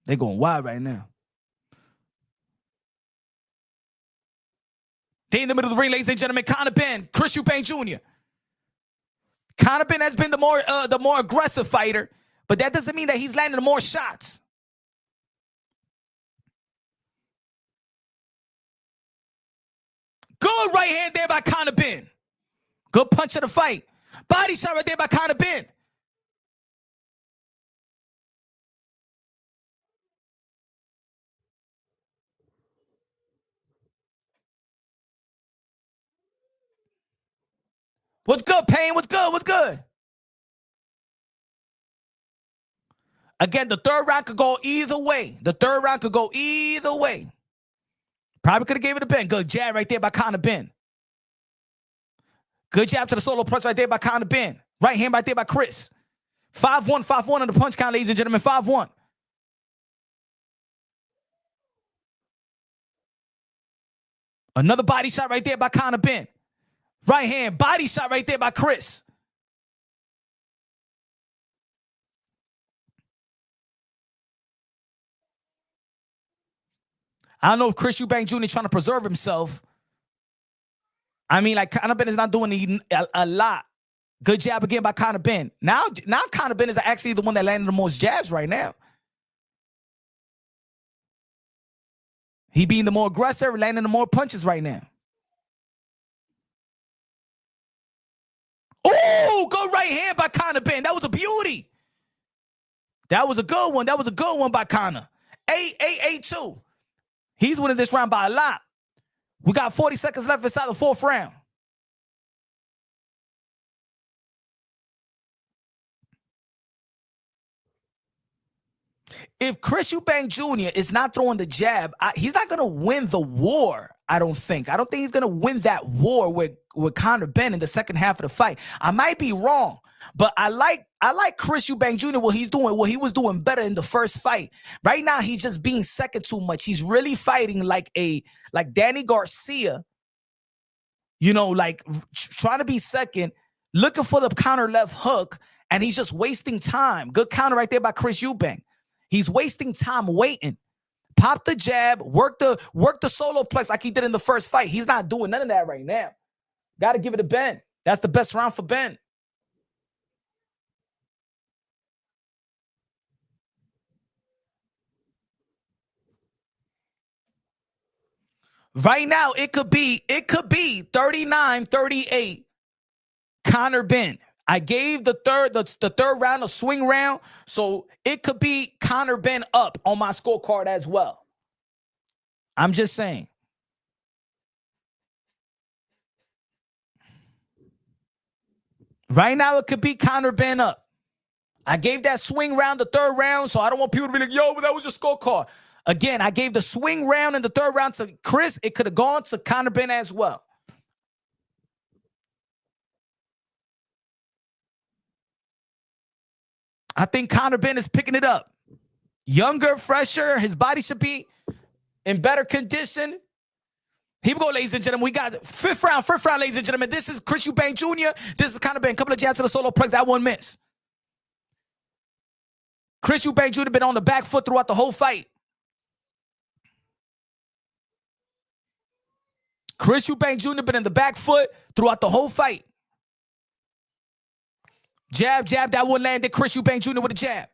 They're going wild right now. They in the middle of the ring, ladies and gentlemen. Conor Benn, Chris Eubank Jr. Conor Benn has been the more aggressive fighter, but that doesn't mean that he's landing more shots. Good right hand there by Conor Benn. Good punch of the fight. Body shot right there by Conor Benn. What's good, Payne? What's good? What's good? Again, the third round could go either way. The third round could go either way. Probably could have gave it to Benn. Good jab right there by Conor Benn. Good jab to the solo punch right there by Conor Benn. Right hand right there by Chris. 5-1, 5-1 on the punch count, ladies and gentlemen. 5-1. Another body shot right there by Conor Benn. Right hand, body shot right there by Chris. I don't know if Chris Eubank Jr. trying to preserve himself. I mean, like, Conor Benn is not doing a lot. Good jab again by Conor Benn. Now Conor Benn is actually the one that landed the most jabs right now. He being the more aggressive, landing the more punches right now. Oh, good right hand by Conor Benn. That was a beauty. That was a good one. That was a good one by Conor. 8-8-8-2. He's winning this round by a lot. We got 40 seconds left inside the fourth round. If Chris Eubank Jr. is not throwing the jab, he's not going to win the war, I don't think. I don't think he's going to win that war with Conor Benn in the second half of the fight. I might be wrong, but I like Chris Eubank Jr. what he's doing, what he was doing better in the first fight. Right now, he's just being second too much. He's really fighting like Danny Garcia, you know, like trying to be second, looking for the counter left hook, and he's just wasting time. Good counter right there by Chris Eubank. He's wasting time waiting. Pop the jab, work the solo plex like he did in the first fight. He's not doing none of that right now. Got to give it to Benn. That's the best round for Benn. Right now, it could be 39-38. Conor Benn. I gave the third round a swing round, so it could be Conor Benn up on my scorecard as well. I'm just saying. Right now, it could be Conor Benn up. I gave that swing round the third round, so I don't want people to be like, yo, but that was your scorecard. Again, I gave the swing round in the third round to Chris. It could have gone to Conor Benn as well. I think Conor Benn is picking it up. Younger, fresher. His body should be in better condition. Here we go, ladies and gentlemen. We got fifth round, ladies and gentlemen. This is Chris Eubank Jr. This is Conor Benn. Couple of jabs to the solo press. That one miss. Chris Eubank Jr. been on the back foot throughout the whole fight. Chris Eubank Jr. been in the back foot throughout the whole fight. Jab, that one landed. Chris Eubank Jr. with a jab.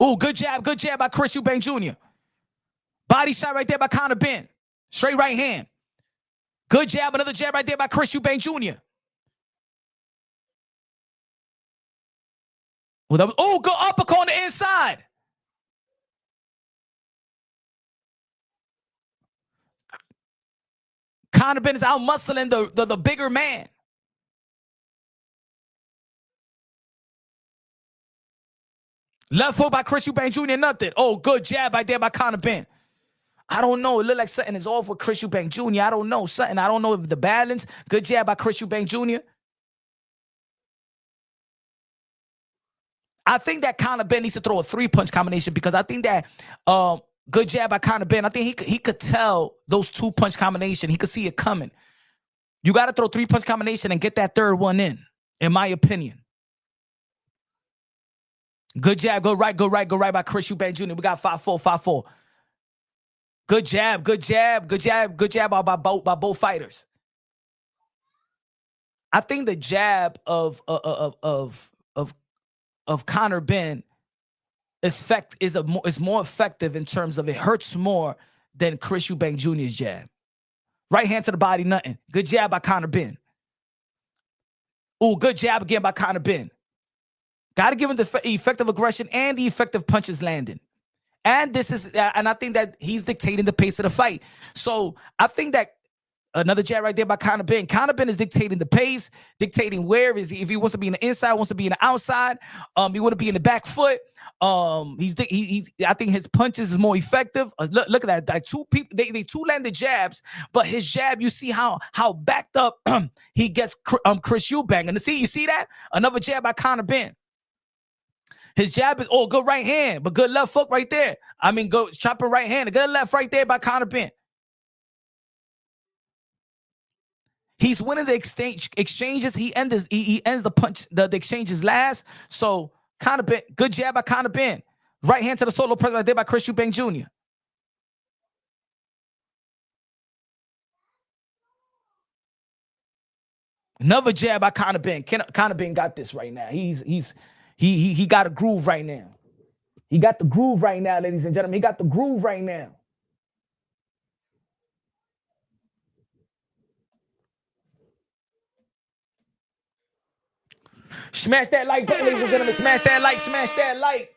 Oh, good jab by Chris Eubank Jr. Body shot right there by Conor Benn. Straight right hand. Good jab, another jab right there by Chris Eubank Jr. Well, good uppercut on the inside. Conor Benn is out muscling the bigger man. Left hook by Chris Eubank Jr. Nothing. Oh, good jab right there by Conor Benn. I don't know. It looked like something is off with Chris Eubank Jr. I don't know. Something. I don't know if the balance. Good jab by Chris Eubank Jr. I think that Conor Benn needs to throw a 3-punch combination because I think that good jab by Conor Benn. I think he could tell those 2-punch combination. He could see it coming. You got to throw 3-punch combination and get that third one in my opinion. Good jab, go right by Chris Eubank Jr. We got 5-4. Good jab by both fighters. I think the jab of Conor Benn is more effective in terms of it hurts more than Chris Eubank Jr.'s jab. Right hand to the body, nothing. Good jab by Conor Benn. Oh, good jab again by Conor Benn. Got to give him the effective aggression and the effective punches landing. And I think that he's dictating the pace of the fight. So I think that another jab right there by Conor Benn. Conor Benn is dictating the pace, dictating where is he. If he wants to be in the inside, wants to be in the outside. He want to be in the back foot. I think his punches is more effective. Look at that. Like two people, they two landed jabs, but his jab, you see how backed up he gets Chris Eubank. And you see that? Another jab by Conor Benn. His jab is, good right hand, but good left hook right there. I mean, go chopping right hand, a good left right there by Conor Benn. He's winning the exchanges. He ends the punch, the exchanges last. So Conor Benn, good jab by Conor Benn. Right hand to the solo press right there by Chris Eubank Jr. Another jab by Conor Benn. Conor Benn got this right now. He got a groove right now. He got the groove right now, ladies and gentlemen. He got the groove right now. Smash that like button, ladies and gentlemen. Smash that like, smash that like.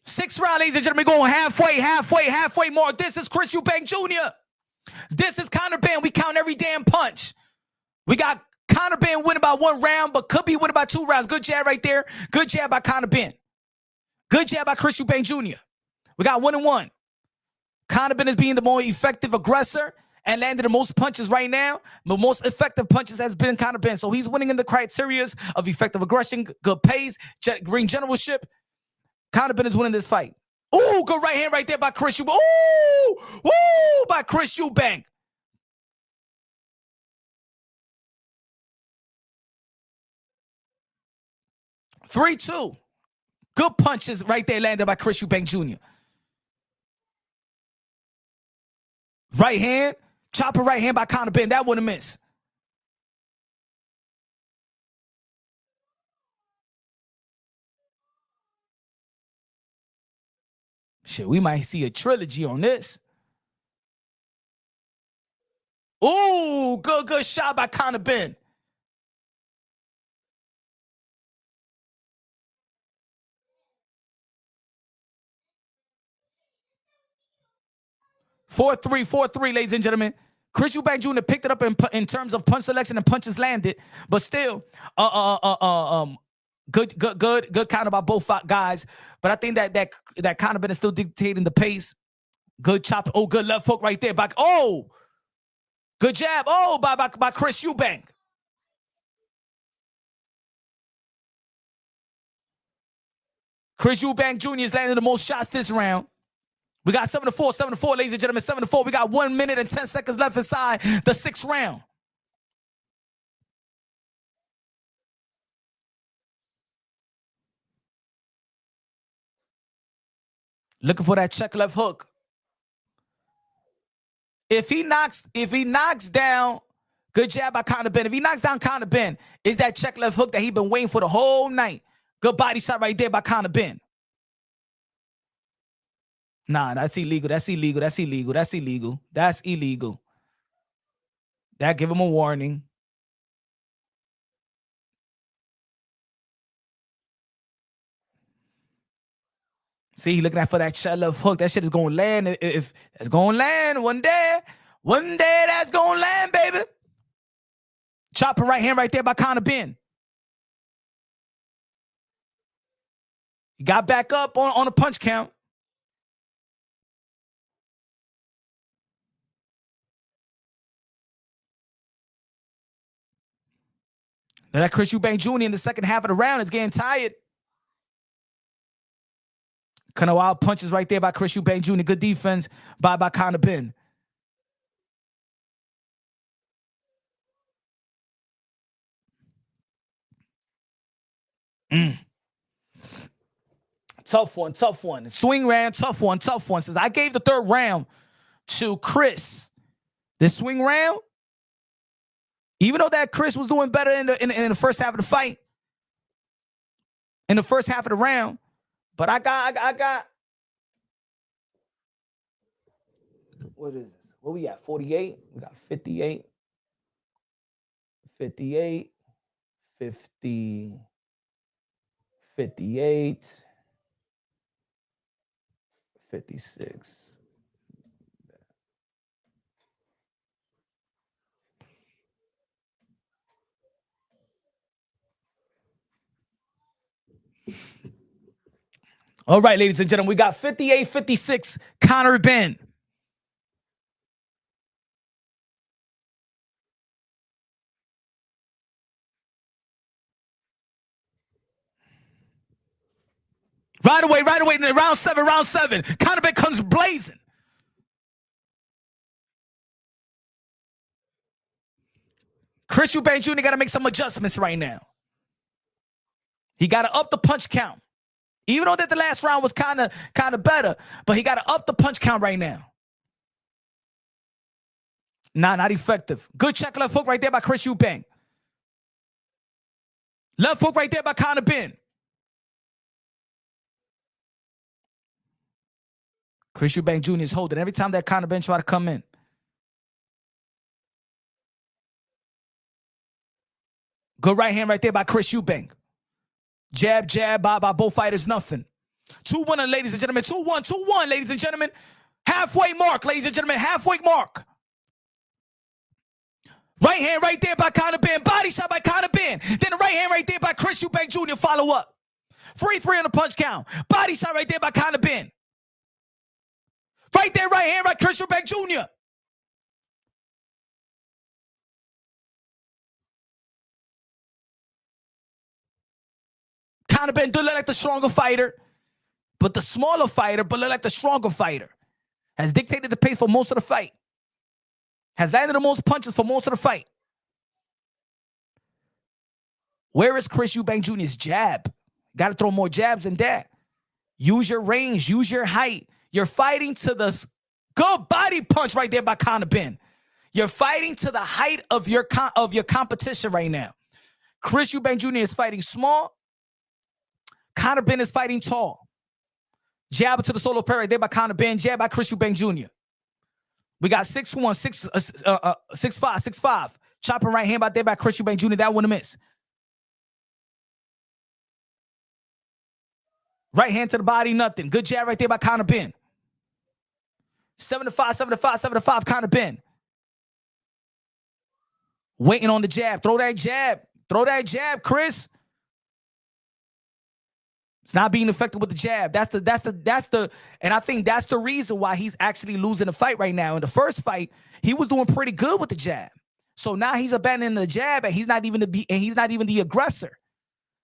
Sixth round, ladies and gentlemen, going halfway more. This is Chris Eubank Jr. This is Conor Benn. We count every damn punch. We got Conor Benn winning by 1 round, but could be winning by 2 rounds. Good jab right there. Good jab by Conor Benn. Good jab by Chris Eubank Jr. We got 1-1. Conor Benn is being the more effective aggressor and landing the most punches right now. The most effective punches has been Conor Benn. So he's winning in the criterias of effective aggression, good pace, ring generalship. Conor Benn is winning this fight. Ooh, good right hand right there by Chris Eubank. Ooh, woo, by Chris Eubank. Three, 2. Good punches right there landed by Chris Eubank Jr. Right hand, chopper right hand by Conor Benn. That wouldn't miss. Shit, we might see a trilogy on this. Ooh, good shot by Conor Benn. Four three, ladies and gentlemen. Chris Eubank Jr. picked it up in terms of punch selection and punches landed, but still, good counter by both guys. But I think that Conor Benn is still dictating the pace. Good chop. Oh, good left hook right there. Good jab. Oh, by Chris Eubank. Chris Eubank Jr. is landing the most shots this round. We got 7-4, ladies and gentlemen, 7-4. We got 1 minute and 10 seconds left inside the 6th round. Looking for that check left hook. If he knocks down, good jab by Conor Benn. If he knocks down Conor Benn, is that check left hook that he's been waiting for the whole night. Good body shot right there by Conor Benn. Nah, that's illegal. That's illegal. That give him a warning. See, he looking at for that check left hook. That shit is gonna land. If it's gonna land one day that's gonna land, baby. Chopper right hand right there by Conor Benn. He got back up on a punch count. Now that Chris Eubank Jr. in the second half of the round is getting tired. Kind of wild punches right there by Chris Eubank Jr. Good defense by Conor Benn. Tough one. Swing round, tough one. Since I gave the 3rd round to Chris, this swing round, even though that Chris was doing better in the first half of the fight, in the first half of the round, but I got what is this? What we got? 48. We got 58, 58, 50, 58, 56. All right, ladies and gentlemen, we got 58-56, Conor Benn. Right away, round seven. Conor Benn comes blazing. Chris Eubank Jr. got to make some adjustments right now. He got to up the punch count. Even though that the last round was kind of better, but he got to up the punch count right now. Nah, not effective. Good check left hook right there by Chris Eubank. Left hook right there by Conor Benn. Chris Eubank Jr. is holding every time that Conor Benn try to come in. Good right hand right there by Chris Eubank. Jab by both fighters, nothing. 2-1, ladies and gentlemen. 2-1, ladies and gentlemen. Halfway mark, ladies and gentlemen. Halfway mark. Right hand right there by Conor Benn. Body shot by Conor Benn. Then the right hand right there by Chris Eubank Jr. Follow up. 3-3 on the punch count. Body shot right there by Conor Benn. Right there, right hand, right, Chris Eubank Jr. Conor Benn do look like the stronger fighter, but the smaller fighter, but look like the stronger fighter. Has dictated the pace for most of the fight. Has landed the most punches for most of the fight. Where is Chris Eubank Jr.'s jab? Got to throw more jabs than that. Use your range. Use your height. You're fighting to the good body punch right there by Conor Benn. You're fighting to the height of your competition right now. Chris Eubank Jr. is fighting small. Conor Benn is fighting tall. Jab to the solo pair right there by Conor Benn. Jab by Chris Eubank Jr. We got 6'1", 6'5", 6'5". Chopping right hand out there by Chris Eubank Jr. That one a miss. Right hand to the body, nothing. Good jab right there by Conor Benn. 7-5, 7-5, 7-5, Conor Benn. Waiting on the jab. Throw that jab. Throw that jab, Chris. It's not being effective with the jab. That's the, and I think that's the reason why he's actually losing the fight right now. In the first fight, he was doing pretty good with the jab. So now he's abandoning the jab, and he's not even the aggressor.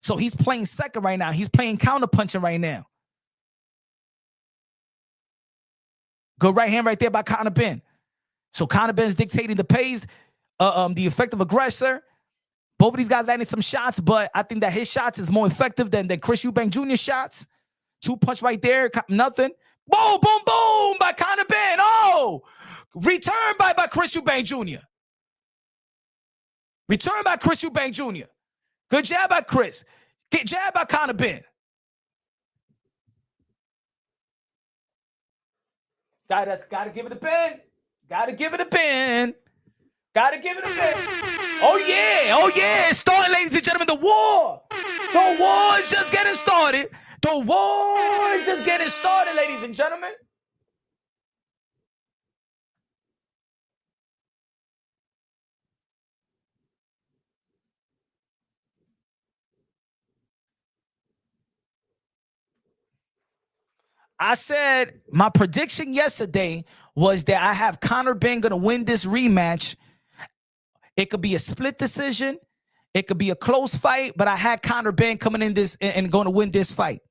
So he's playing second right now. He's playing counter punching right now. Good right hand right there by Conor Benn. So Conor Benn is dictating the pace, the effective aggressor. Both of these guys landing some shots, but I think that his shots is more effective than Chris Eubank Jr.'s shots. 2 punch right there, nothing. Boom, boom, boom by Conor Benn. Oh, return by Chris Eubank Jr. Return by Chris Eubank Jr. Good jab by Chris. Get jab by Conor Benn. Gotta give it a Benn. Gotta give it a Benn. Gotta give it a Benn. Oh yeah. It's starting, ladies and gentlemen. The war. The war is just getting started. The war is just getting started, ladies and gentlemen. I said my prediction yesterday was that I have Conor Benn going to win this rematch. It could be a split decision. It could be a close fight, but I had Conor Benn coming in this and going to win this fight.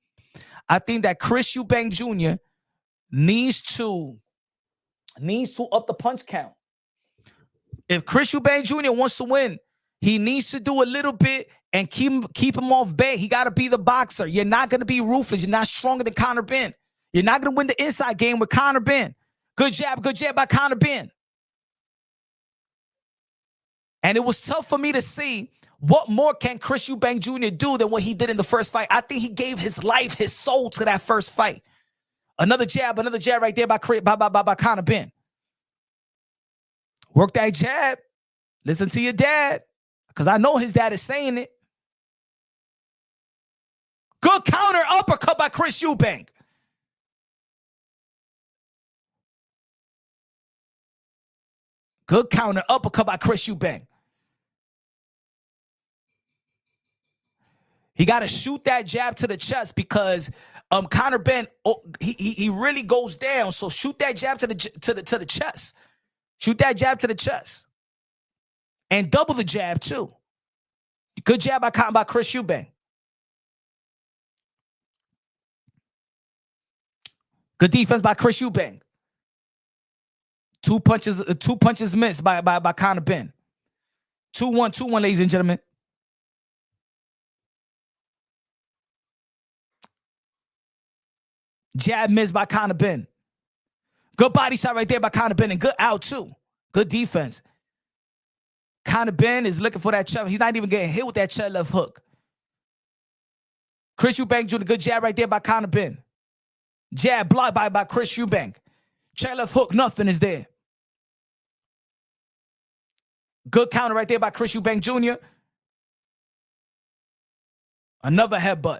I think that Chris Eubank Jr. needs to up the punch count. If Chris Eubank Jr. wants to win, he needs to do a little bit and keep him off bait. He got to be the boxer. You're not going to be ruthless. You're not stronger than Conor Benn. You're not going to win the inside game with Conor Benn. Good jab by Conor Benn. And it was tough for me to see what more can Chris Eubank Jr. do than what he did in the first fight. I think he gave his life, his soul to that first fight. Another jab right there by Conor Benn. Work that jab. Listen to your dad, because I know his dad is saying it. Good counter uppercut by Chris Eubank. Good counter uppercut by Chris Eubank. He got to shoot that jab to the chest because Conor Benn, he really goes down. So shoot that jab to the chest. Shoot that jab to the chest. And double the jab too. Good jab by Chris Eubank. Good defense by Chris Eubank. Two punches missed by Conor Benn. 2-1, ladies and gentlemen. Jab missed by Conor Benn. Good body shot right there by Conor Benn, and good out too. Good defense. Conor Benn is looking for that chub. He's not even getting hit with that chub left hook. Chris Eubank Jr., good jab right there by Conor Benn. Jab blocked by Chris Eubank. Chub left hook, nothing is there. Good counter right there by Chris Eubank Jr. Another headbutt.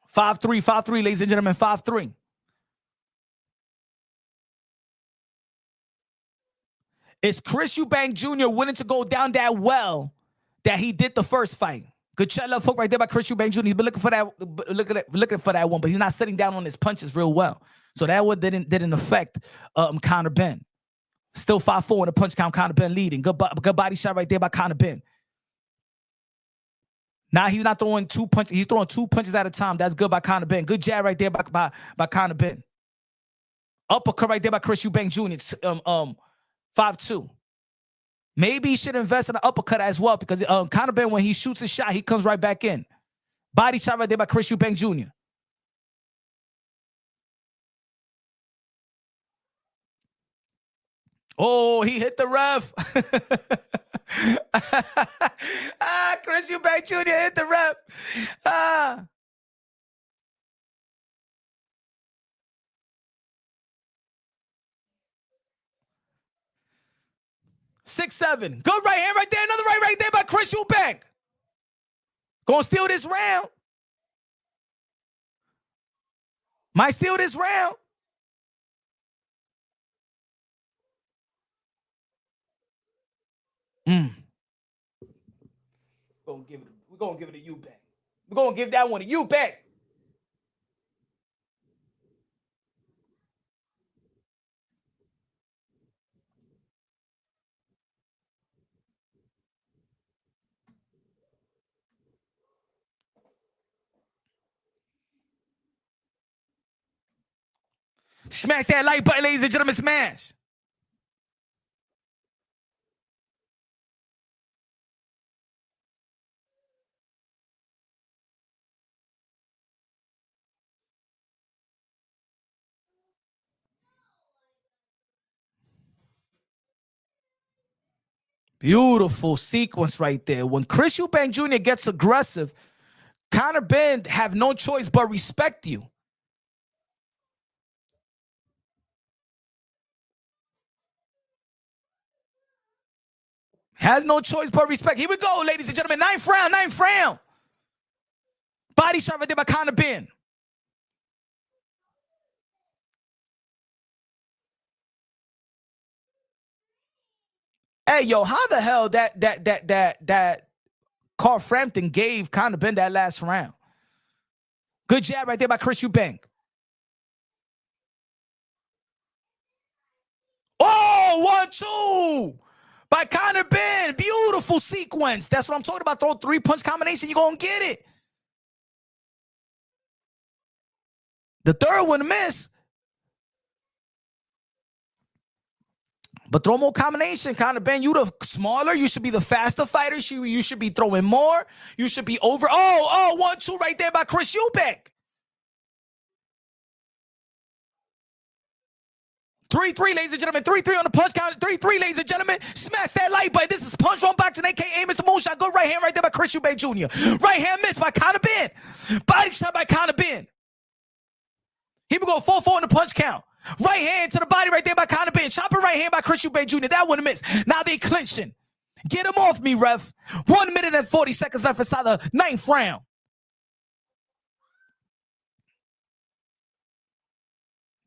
Five three, ladies and gentlemen, 5-3. Is Chris Eubank Jr. willing to go down that well that he did the first fight? Good shot, love hook right there by Chris Eubank Jr. He's been looking for that, looking for that one, but he's not sitting down on his punches real well. So that one didn't affect Conor Benn. Still 5-4 in the punch count. Conor Benn leading. Good body shot right there by Conor Benn. Now he's not throwing 2 punches. He's throwing 2 punches at a time. That's good by Conor Benn. Good jab right there by Conor Benn. Uppercut right there by Chris Eubank Jr. 5-2. Maybe he should invest in an uppercut as well because Conor Benn, when he shoots a shot, he comes right back in. Body shot right there by Chris Eubank Jr. Oh, he hit the ref. Chris Eubank Jr. hit the ref. 6-7. Good right hand right there. Another right there by Chris Eubank. Gonna steal this round. Might steal this round. We're gonna give it to Eubank. We're gonna give that one to Eubank. Smash that like button, ladies and gentlemen. Smash. Beautiful sequence right there. When Chris Eubank Jr. gets aggressive, Conor Benn have no choice but respect you. Has no choice but respect. Here we go, ladies and gentlemen. Ninth round. Body shot right there by Conor Benn. Hey, yo, how the hell that Carl Frampton gave Conor Benn that last round? Good jab right there by Chris Eubank. Oh, 1-2 by Conor Benn. Beautiful sequence. That's what I'm talking about. Throw 3-punch combination, you're going to get it. The third one miss. But throw more combination, Conor Benn. You the smaller. You should be the faster fighter. You should be throwing more. You should be over. 1-2 right there by Chris Eubank. 3-3, ladies and gentlemen. 3-3 on the punch count. 3-3, ladies and gentlemen. Smash that like button. This is Punch Wrong Boxing, a.k.a. Mr. Moonshot. Good right hand right there by Chris Eubank Jr. Right hand miss by Conor Benn. Body shot by Conor Benn. Here we go. 4-4 on the punch count. Right hand to the body right there by Conor Benn. Chopping right hand by Chris Eubank Jr. That one miss. Now they clinching. Get him off me, ref. 1 minute and 40 seconds left inside the 9th round.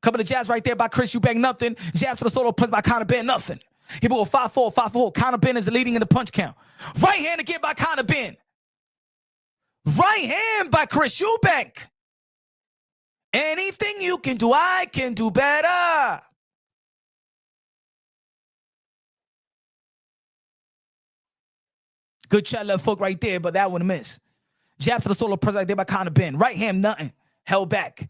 Couple of jabs right there by Chris Eubank, nothing. Jab to the solo punch by Conor Benn, nothing. He will go 5-4. Conor Benn is leading in the punch count. Right hand again by Conor Benn. Right hand by Chris Eubank. Anything you can do, I can do better. Good shot, left hook right there, but that one miss. Jab to the solo punch right there by Conor Benn. Right hand, nothing. Held back.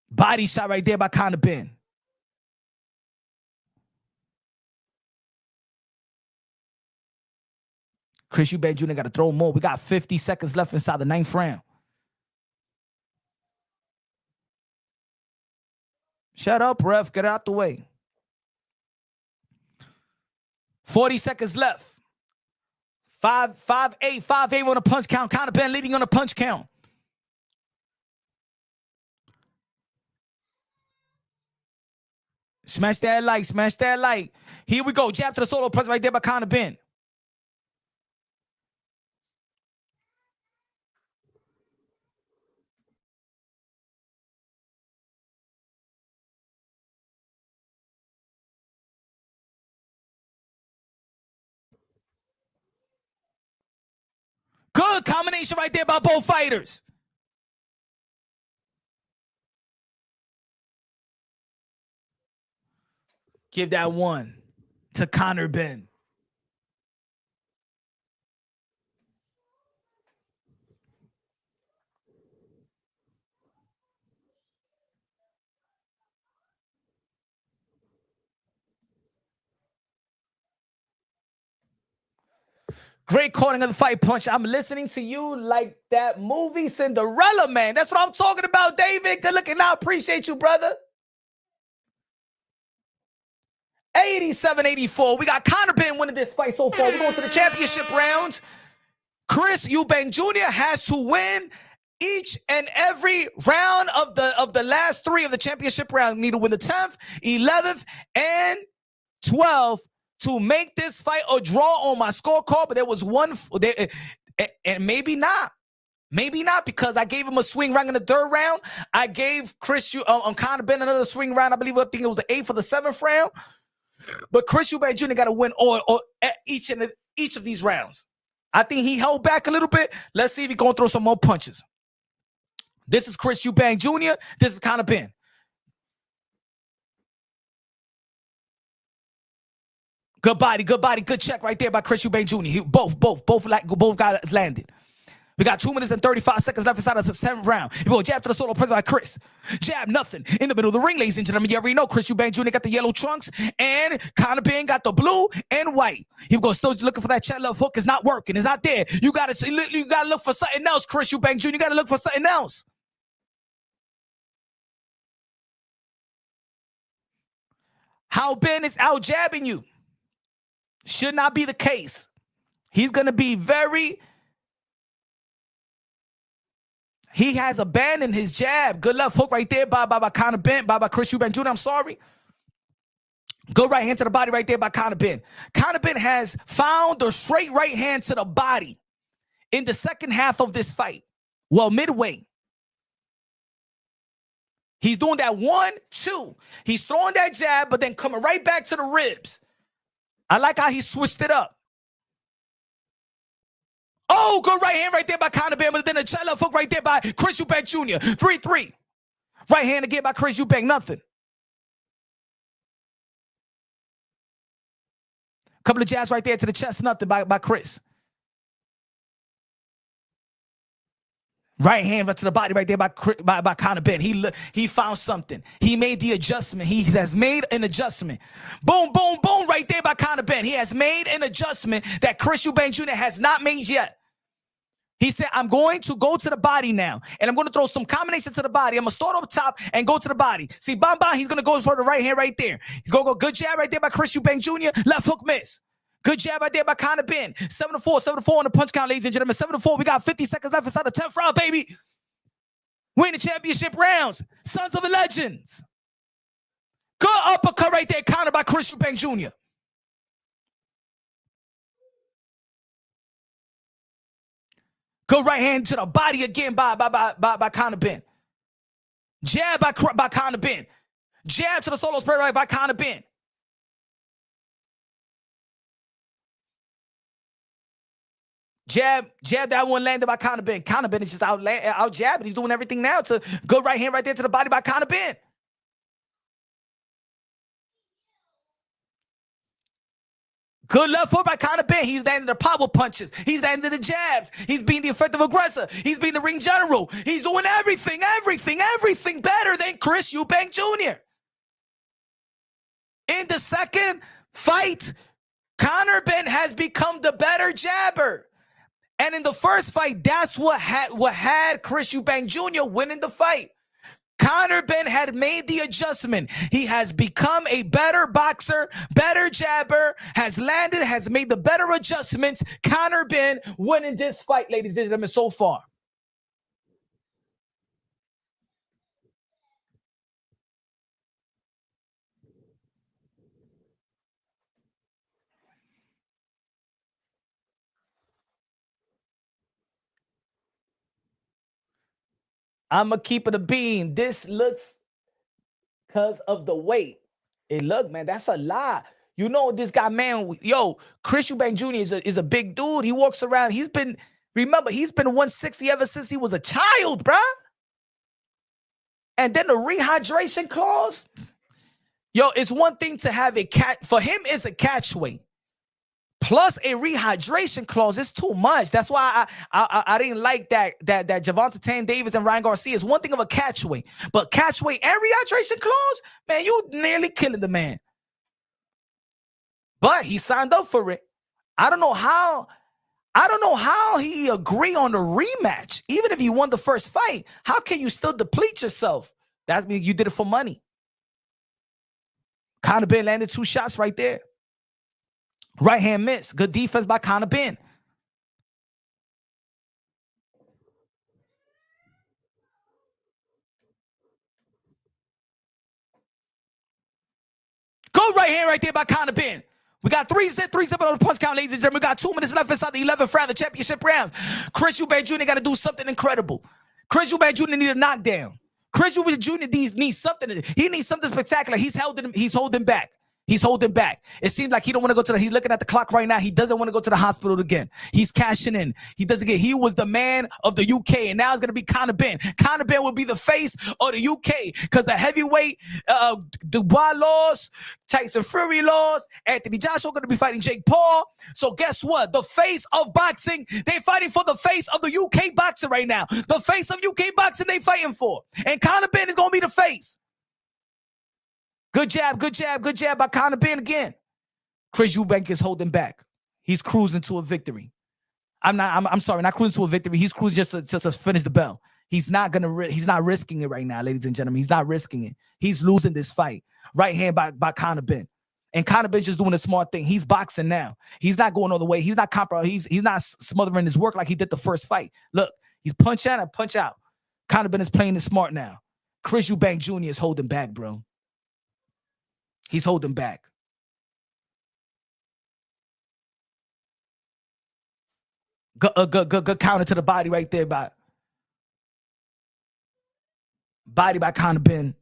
Body shot right there by Conor Benn. Chris Eubank Jr. got to throw more. We got 50 seconds left inside the 9th round. Shut up, ref. Get out the way. 40 seconds left. 5-8 on the punch count. Conor Benn leading on the punch count. Smash that like. Smash that like. Here we go. Jab to the solo punch right there by Conor Benn. Good combination right there by both fighters. Give that one to Conor Benn. Great calling of the fight punch. I'm listening to you like that movie Cinderella, man. That's what I'm talking about, David. Good looking out. Appreciate you, brother. 87-84. We got Conor Benn winning this fight so far. We're going to the championship rounds. Chris Eubank Jr. has to win each and every round of the last 3 of the championship round. You need to win the 10th, 11th, and 12th to make this fight a draw on my scorecard. But there was one, and maybe not. Maybe not, because I gave him a swing round in the 3rd round. I gave Conor Benn another swing round. I think it was the 8th or the 7th round. But Chris Eubank Jr. got to win or each of these rounds. I think he held back a little bit. Let's see if he's going to throw some more punches. This is Chris Eubank Jr. This is Conor Benn. Good body, good check right there by Chris Eubank Jr. Both got landed. We got 2 minutes and 35 seconds left inside of the 7th round. You go jab to the solo press by Chris. Jab, nothing. In the middle of the ring, ladies and gentlemen. You already know Chris Eubank Jr. got the yellow trunks, and Conor Benn got the blue and white. He goes still looking for that chat love hook. It's not working. It's not there. You gotta look for something else, Chris Eubank Jr. You gotta look for something else. How Benn is out jabbing you should not be the case. He's gonna be very. He has abandoned his jab. Good left hook right there by Conor Benn, by Chris Eubank Jr. I'm sorry. Good right hand to the body right there by Conor Benn. Conor Benn has found the straight right hand to the body in the second half of this fight. Well, midway. He's doing that 1-2. He's throwing that jab, but then coming right back to the ribs. I like how he switched it up. Oh, good right hand right there by Conor Benn, but then a chin left hook right there by Chris Eubank Jr. 3-3. Right hand again by Chris Eubank, nothing. Couple of jabs right there to the chest, nothing by Chris. Right hand right to the body right there by Conor Benn. He found something. He made the adjustment. He has made an adjustment. Boom, boom, boom right there by Conor Benn. He has made an adjustment that Chris Eubank Jr. has not made yet. He said, I'm going to go to the body now, and I'm going to throw some combination to the body. I'm going to start up top and go to the body. See, he's going to go for the right hand right there. He's going to go good jab right there by Chris Eubank Jr. Left hook miss. Good jab right there by Conor Benn. 7-4 on the punch count, ladies and gentlemen. 7-4. We got 50 seconds left inside the 10th round, baby. Win the championship rounds. Sons of the Legends. Good uppercut right there, countered by Chris Eubank Jr. Good right hand to the body again by Conor Benn. Jab by Conor Benn. Jab to the solo spread right by Conor Benn. Jab that one landed by Conor Benn. Conor Benn is just out jabbing. He's doing everything now to good right hand right there to the body by Conor Benn. Good left hook by Conor Benn. He's landing the power punches. He's landing the jabs. He's being the effective aggressor. He's being the ring general. He's doing everything better than Chris Eubank Jr. In the second fight, Conor Benn has become the better jabber. And in the first fight, that's what had Chris Eubank Jr. winning the fight. Conor Benn had made the adjustment. He has become a better boxer, better jabber, has made the better adjustments. Conor Benn winning this fight, ladies and gentlemen, so far. I'm going to keep it a bean. This looks because of the weight. Look, man, that's a lot. You know this guy, man. Yo, Chris Eubank Jr. is a big dude. He walks around. He's been Remember, he's been 160 ever since he was a child, bruh. And then the rehydration clause. Yo, it's one thing to have a cat. For him, it's a catch weight. Plus a rehydration clause. It's too much. That's why I didn't like that Gervonta Tank Davis and Ryan Garcia is one thing of a catch weight. But catch weight and rehydration clause, man, you nearly killing the man. But he signed up for it. I don't know how he agreed on the rematch. Even if he won the first fight, how can you still deplete yourself? That means you did it for money. Conor Benn landed 2 shots right there. Right hand miss. Good defense by Conor Benn. Go right hand right there by Conor Benn. We got 3-7 on the punch count, ladies and gentlemen. We got 2 minutes left inside the 11th round of the championship rounds. Chris Eubank Jr. got to do something incredible. Chris Eubank Jr. need a knockdown. Chris Eubank Jr. needs something. He needs something spectacular. He's holding back. He's holding back. It seems like he don't want to go to he's looking at the clock right now. He doesn't want to go to the hospital again. He's cashing in. He was the man of the UK, and now it's going to be Conor Benn. Conor Benn will be the face of the UK because the heavyweight Dubois lost, Tyson Fury lost, Anthony Joshua going to be fighting Jake Paul. So guess what? The face of boxing, they're fighting for the face of the UK boxing right now. The face of UK boxing they fighting for. And Conor Benn is going to be the face. Good jab by Conor Benn again. Chris Eubank is holding back. He's cruising to a victory. I'm sorry, not cruising to a victory. He's cruising just to finish the bell. He's not risking it right now, ladies and gentlemen. He's not risking it. He's losing this fight. Right hand by Conor Benn. And Conor Benn just doing a smart thing. He's boxing now. He's not going all the way. He's not he's not smothering his work like he did the first fight. Look, he's punch out and punch out. Conor Benn is playing it smart now. Chris Eubank Jr. is holding back, bro. He's holding back. Good counter to the body right there by Conor Benn.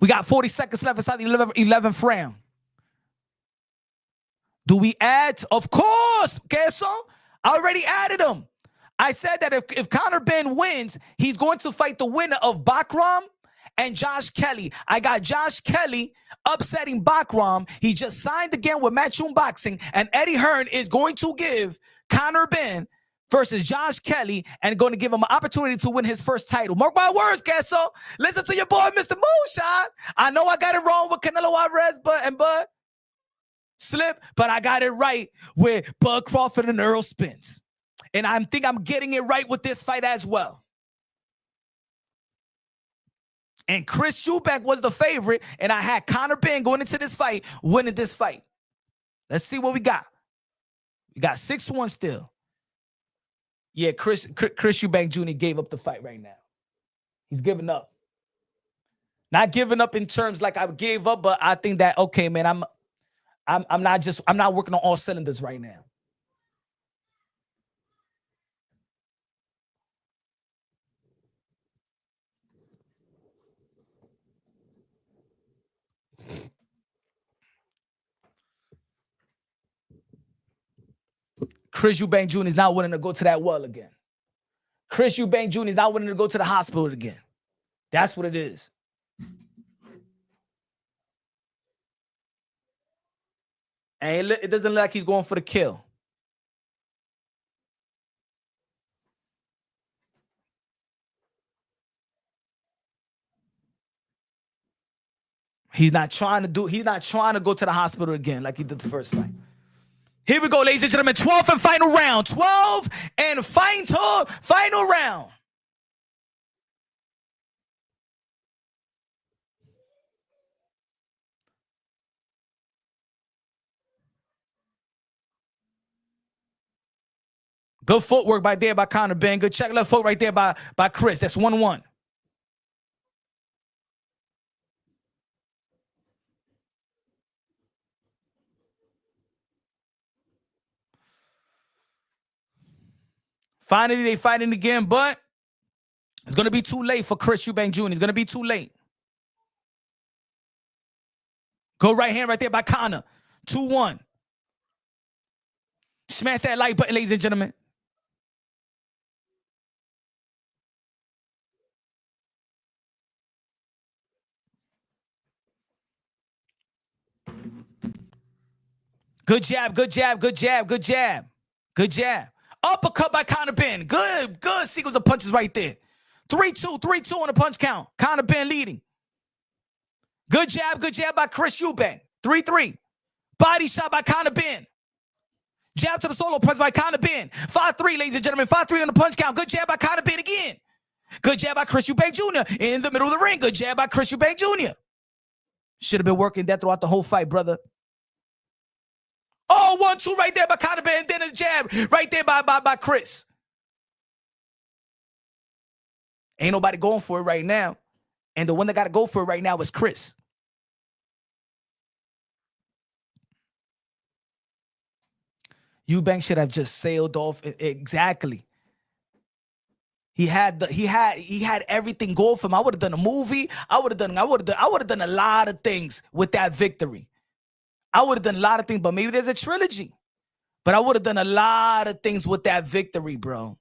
We got 40 seconds left inside the 11th round. Do we add? Of course, queso. I already added him. I said that if Conor Benn wins, he's going to fight the winner of Bakram and Josh Kelly. I got Josh Kelly upsetting Bakram. He just signed again with Matchroom Boxing, and Eddie Hearn is going to give Conor Benn versus Josh Kelly and going to give him an opportunity to win his first title. Mark my words, Queso. Listen to your boy, Mr. Moonshot. I know I got it wrong with Canelo Alvarez and Bud Slip, but I got it right with Bud Crawford and Earl Spence. And I think I'm getting it right with this fight as well. And Chris Eubank was the favorite, and I had Conor Benn going into this fight, winning this fight. Let's see what we got. We got 6-1 still. Yeah, Chris Eubank Jr. gave up the fight right now. He's giving up. Not giving up in terms like I gave up, but I think that, okay, man, I'm not working on all cylinders right now. Chris Eubank Jr. is not willing to go to that well again. Chris Eubank Jr. is not willing to go to the hospital again. That's what it is. And it doesn't look like he's going for the kill. He's not trying to go to the hospital again like he did the first fight. Here we go, ladies and gentlemen. 12th and final round. 12 and final round. Good footwork by Conor Benn. Good check left foot right there by Chris. That's 1-1. Finally, they fighting again, but it's going to be too late for Chris Eubank Jr. It's going to be too late. Go right hand right there by Conor. 2-1. Smash that like button, ladies and gentlemen. Good jab, good jab, good jab, good jab. Good jab. Uppercut by Conor Benn. Good sequence of punches right there. 3-2, 3-2 on the punch count. Conor Benn leading. Good jab by Chris Eubank. 3-3. Body shot by Conor Benn. Jab to the solo press by Conor Benn. 5-3, ladies and gentlemen. 5-3 on the punch count. Good jab by Conor Benn again. Good jab by Chris Eubank Jr. in the middle of the ring. Good jab by Chris Eubank Jr. Should have been working that throughout the whole fight, brother. Oh, 1-2 right there by Conor Benn, and then a jab right there by Chris. Ain't nobody going for it right now. And the one that got to go for it right now is Chris. Eubank should have just sailed off. Exactly. He had everything going for him. I would have done a movie. I would have done a lot of things with that victory. I would have done a lot of things, but maybe there's a trilogy. But I would have done a lot of things with that victory, bro.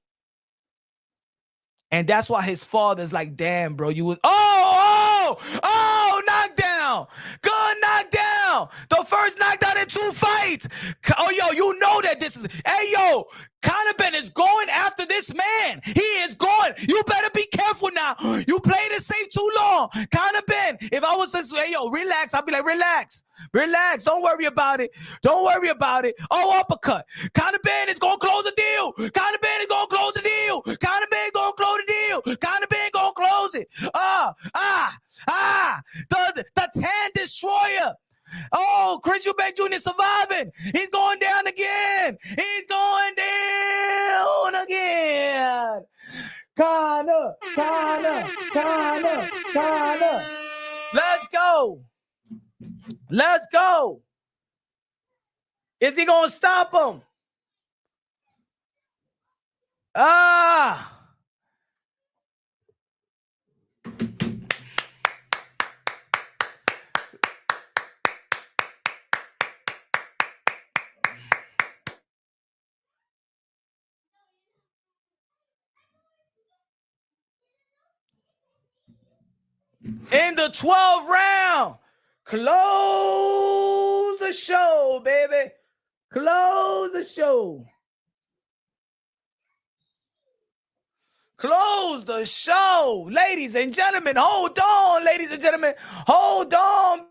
And that's why his father's like, damn, bro, you was knockdown. Good knockdown. The first knockdown in 2 fights. Oh, yo, you know that this is, hey, yo, Conor Benn is going after this man. He is going. You better be careful now. You played it safe too long. Conor Benn, if I was this, hey, yo, relax, I'd be like, relax. Relax. Don't worry about it. Don't worry about it. Oh, uppercut. Conor Benn is going to close the deal. Conor Benn is going to close the deal. Conor Benn going to close the deal. Conor Benn going to close it. The Tan Destroyer. Oh, Chris Eubank Jr. surviving. He's going down again. He's going down again. Conor. Let's go. Let's go. Is he going to stop him? In the 12th round, close the show, baby. Close the show. Close the show. Ladies and gentlemen, hold on, ladies and gentlemen. Hold on.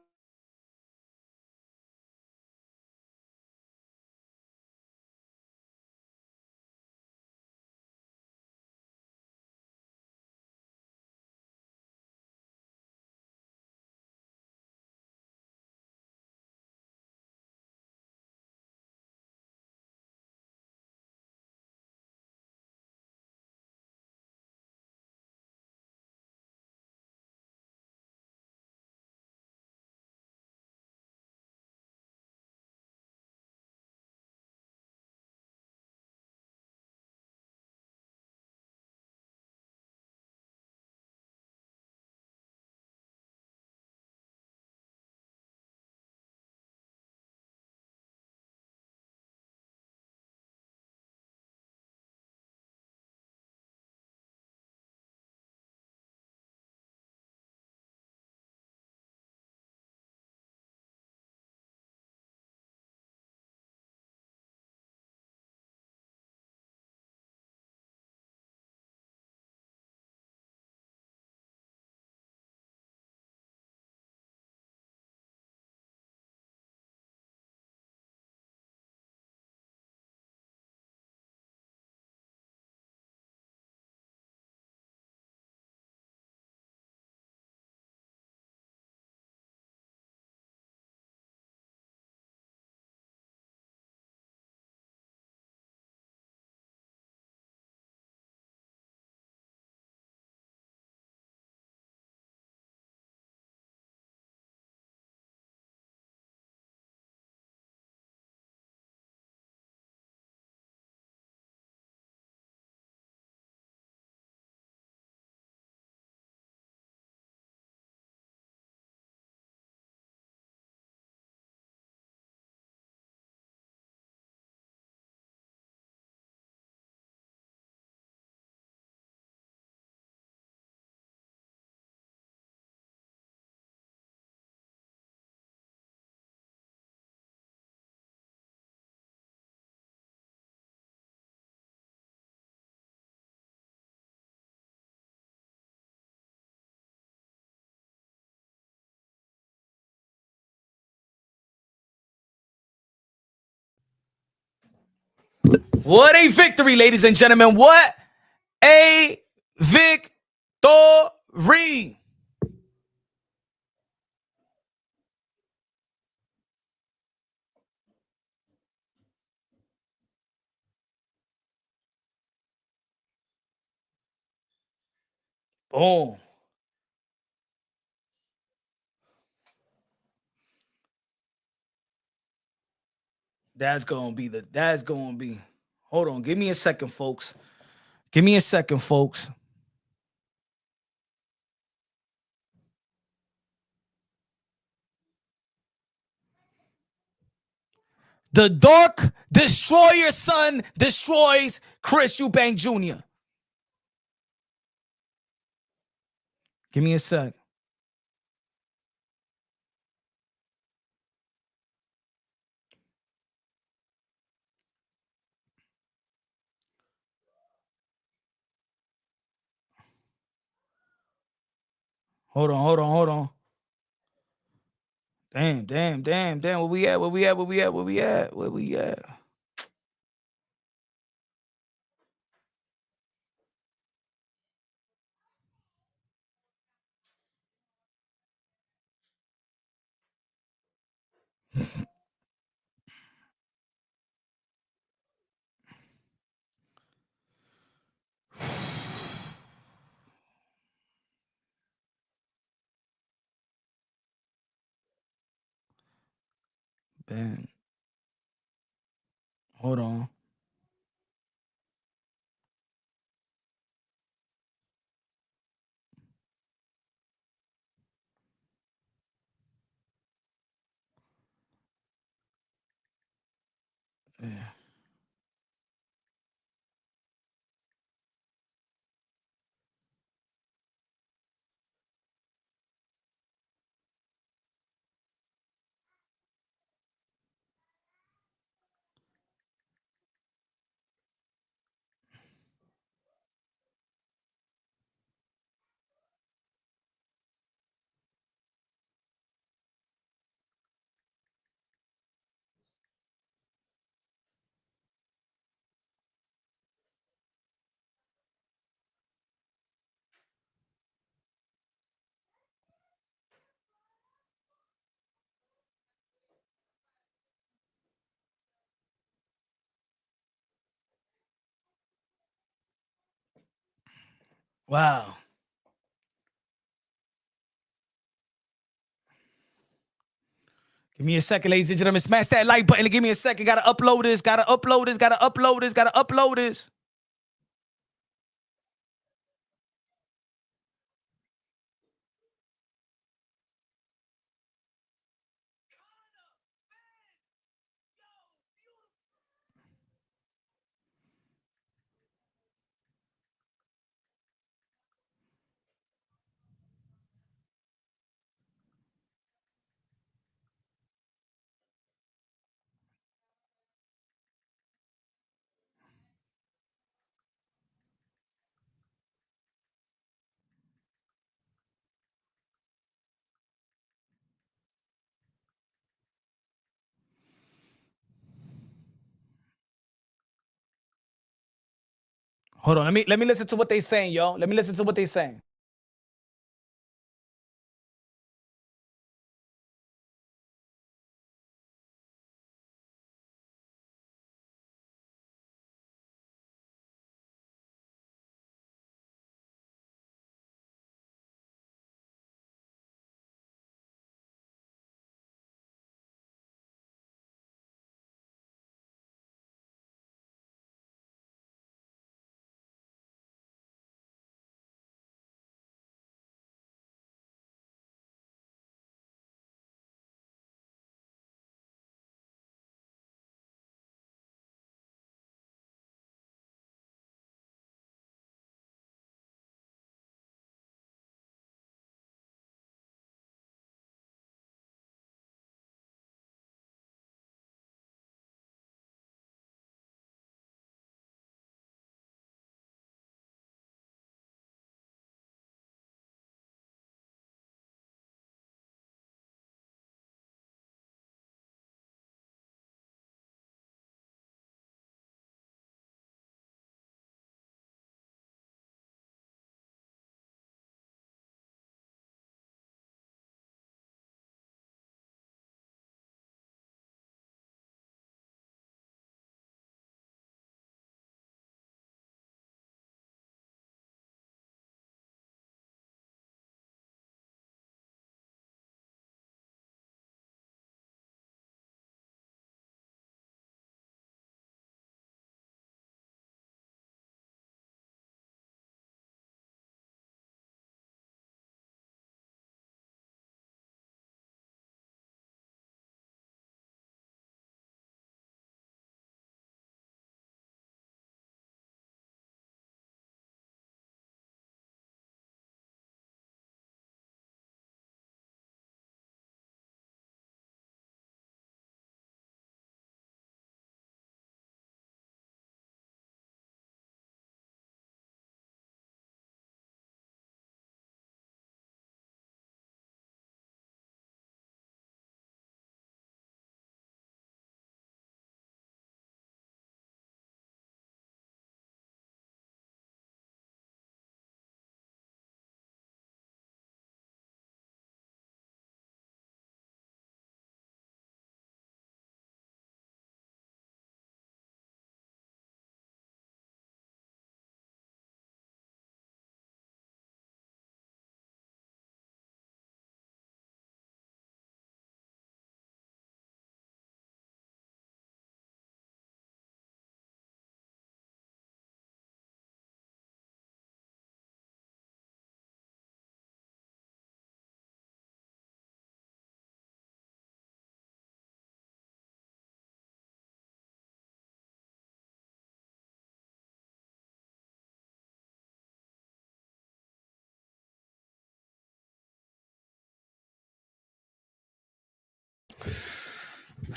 What a victory, ladies and gentlemen. What a victory. Boom. That's gonna be. Hold on, give me a second, folks. Give me a second, folks. The Dark Destroyer son destroys Chris Eubank Jr. Give me a sec. Hold on. Damn. Where we at? Benn. Hold on. Yeah. Wow. Give me a second, ladies and gentlemen. Smash that like button and give me a second. Gotta upload this. Gotta upload this. Hold on. Let me listen to what they saying, yo. Let me listen to what they saying.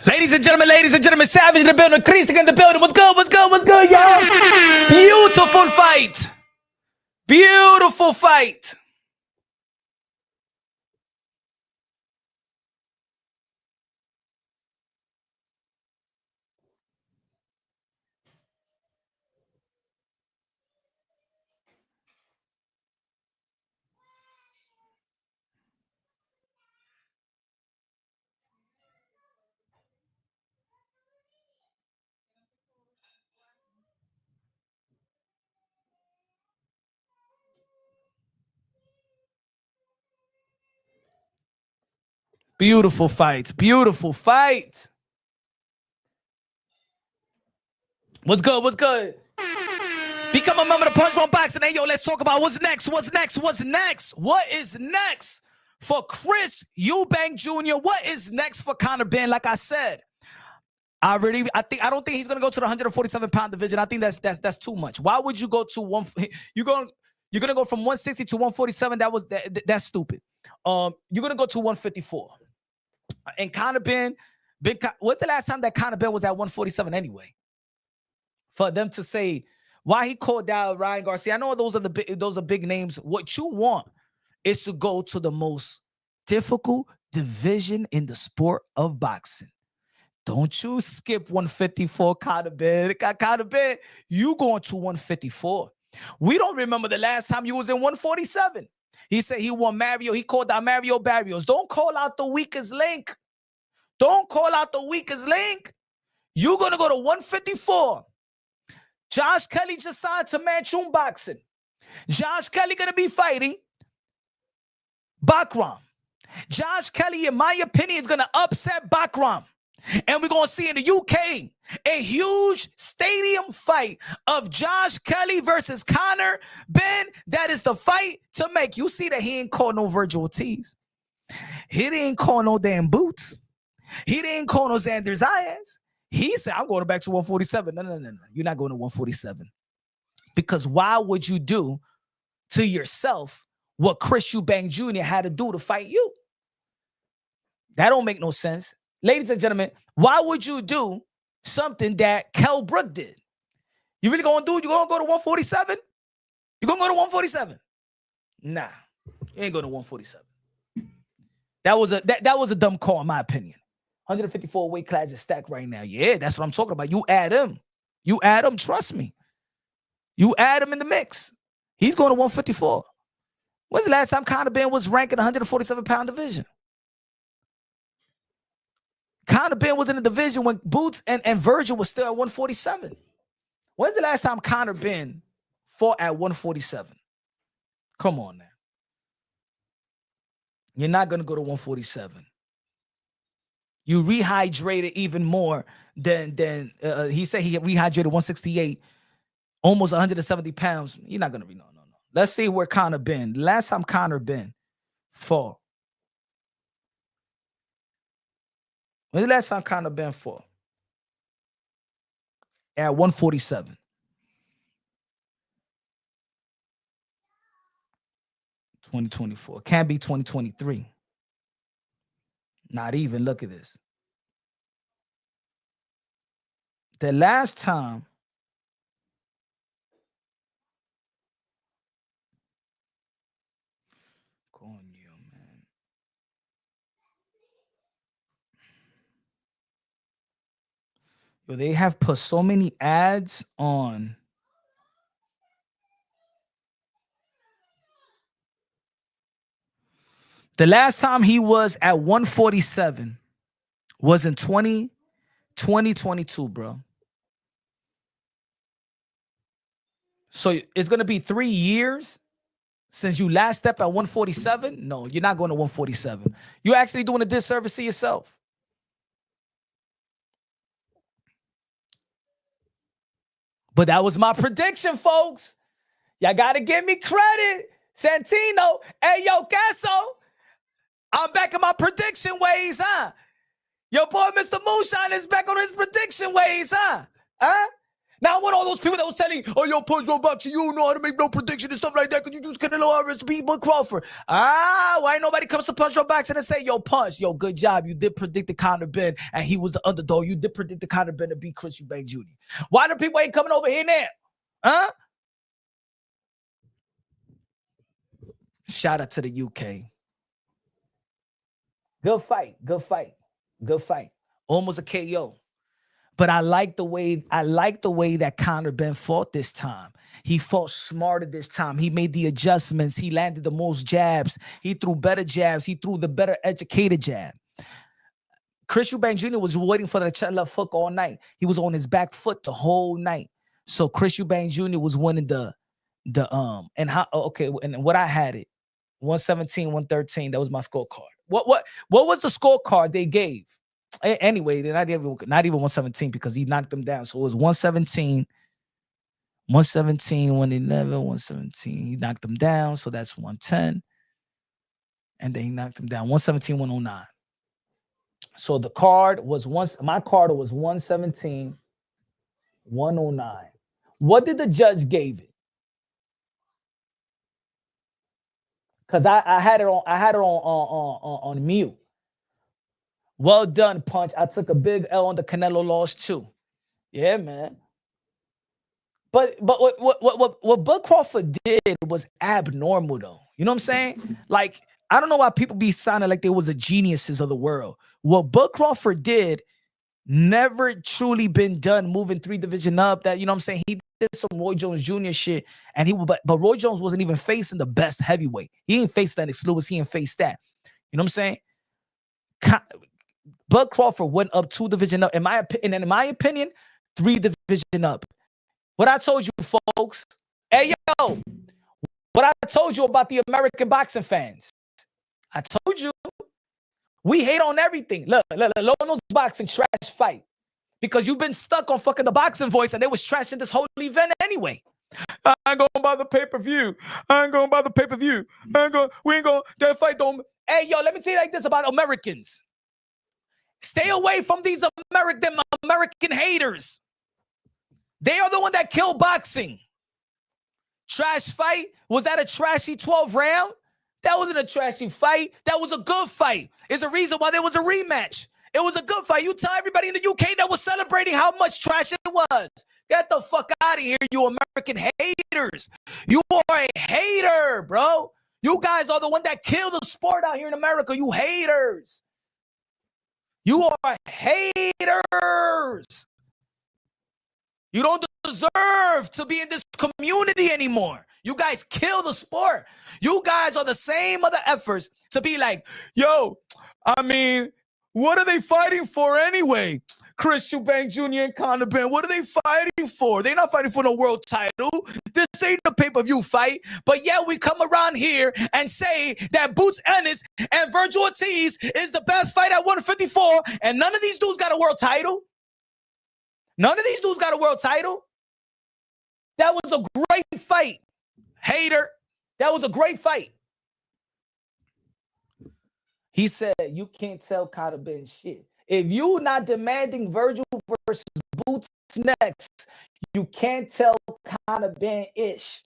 Ladies and gentlemen, Savage in the building, Christic in the building. What's good, y'all? Beautiful fight. Beautiful fight. Beautiful fight. Beautiful fight. What's good? Become a member of the Punch Drunk Boxing. Hey, yo, let's talk about what's next. What is next for Chris Eubank Jr.? What is next for Conor Benn? Like I said, I don't think he's gonna go to the 147-pound division. I think that's too much. Why would you go to one? You're gonna go from 160 to 147. That's stupid. You're gonna go to 154. And Conor Benn, what's the last time that Conor Benn was at 147 anyway? For them to say why he called out Ryan Garcia, I know those are big names. What you want is to go to the most difficult division in the sport of boxing. Don't you skip 154, Conor Benn. Conor Benn, you going to 154. We don't remember the last time you was in 147. He said he won Mario. He called out Mario Barrios. Don't call out the weakest link. Don't call out the weakest link. You're going to go to 154. Josh Kelly just signed to Manchun Boxing. Josh Kelly going to be fighting Bakram. Josh Kelly, in my opinion, is going to upset Bakram. And we're going to see in the UK a huge stadium fight of Josh Kelly versus Conor Benn. That is the fight to make. You see that he ain't call no Virgil Ortiz. He didn't call no damn Boots. He didn't call no Xander Zayas. He said, I'm going back to 147. No. You're not going to 147. Because why would you do to yourself what Chris Eubank Jr. had to do to fight you? That don't make no sense. Ladies and gentlemen, why would you do something that Kell Brook did? You really going to do it? You going to go to 147? You going to go to 147? Nah, you ain't going to 147. That was a dumb call in my opinion. 154 weight class is stacked right now. Yeah, that's what I'm talking about. You add him. Trust me. You add him in the mix. He's going to 154. When's the last time Conor Benn was ranked in the 147-pound division? Conor Benn was in the division when Boots and Virgil was still at 147. When's the last time Conor Benn fought at 147? Come on now. You're not going to go to 147. You rehydrated even more than he said he rehydrated 168, almost 170 pounds. You're not going to be, no. Let's see where Conor Benn, last time Conor Benn fought. When's the last time Conor Benn fought? At 147. $2024. Can't be 2023. Not even. Look at this. The last time they have put so many ads on. The last time he was at 147 was in 2022, bro. So it's going to be 3 years since you last stepped at 147. No, you're not going to 147. You're actually doing a disservice to yourself. But that was my prediction, folks. Y'all got to give me credit. Santino, hey, yo, Casso, I'm back in my prediction ways, huh? Your boy, Mr. Moonshine, is back on his prediction ways, huh? Now I want all those people that was telling, oh, yo, Punch Roll Boxing, you don't know how to make no prediction and stuff like that because you just couldn't know how to beat Bud Crawford. Why nobody comes to Punch Roll Boxing and say, yo, Punch, yo, good job. You did predict the Conor Benn, and he was the underdog. You did predict the Conor Benn to beat Chris Eubank Jr. Why the people ain't coming over here now? Huh? Shout out to the UK. Good fight. Almost a KO. But I like the way that Conor Benn fought this time. He fought smarter this time. He made the adjustments. He landed the most jabs. He threw better jabs. He threw the better educated jab. Chris Eubank Jr. was waiting for the left hook all night. He was on his back foot the whole night. So Chris Eubank Jr. was winning and what I had it 117, 113. That was my scorecard. What was the scorecard they gave? Anyway, they're not even 117 because he knocked them down. So it was 117, 111, 117. He knocked them down. So that's 110. And then he knocked them down. 117, 109. So the card was my card was 117, 109. What did the judge give it? Because I had it on mute. Well done, Punch. I took a big L on the Canelo loss too. Yeah, man. But what Bud Crawford did was abnormal, though. You know what I'm saying? Like, I don't know why people be sounding like they was the geniuses of the world. What Bud Crawford did never truly been done, moving 3 division up. That, you know what I'm saying? He did some Roy Jones Jr. shit, and but Roy Jones wasn't even facing the best heavyweight. He ain't faced Lennox Lewis. He ain't faced that. You know what I'm saying? Bud Crawford went up 2 division up. In my opinion, 3 division up. What I told you, folks. Hey, yo. What I told you about the American boxing fans. I told you. We hate on everything. Look, Lono's boxing trash fight. Because you've been stuck on fucking the boxing voice, and they was trashing this whole event anyway. I ain't going to buy the pay-per-view. We ain't going, that fight don't. Hey, yo, let me tell you like this about Americans. Stay away from these American haters. They are the one that killed boxing. Trash fight. Was that a trashy 12 round? That wasn't a trashy fight. That was a good fight. It's a reason why there was a rematch. It was a good fight. You tell everybody in the UK that was celebrating how much trash it was. Get the fuck out of here, you American haters. You are a hater, bro. You guys are the one that killed the sport out here in America. You haters. You are haters. You don't deserve to be in this community anymore. You guys kill the sport. You guys are the same other efforts to be like, yo, I mean, what are they fighting for anyway? Chris Eubank Jr. and Conor Benn, what are they fighting for? They're not fighting for no world title. This ain't a pay-per-view fight. But yeah, we come around here and say that Boots Ennis and Virgil Ortiz is the best fight at 154, and none of these dudes got a world title. None of these dudes got a world title. That was a great fight, hater. That was a great fight. He said, you can't tell Conor Benn shit. If you're not demanding Virgil versus Boots next, you can't tell Conor Benn ish.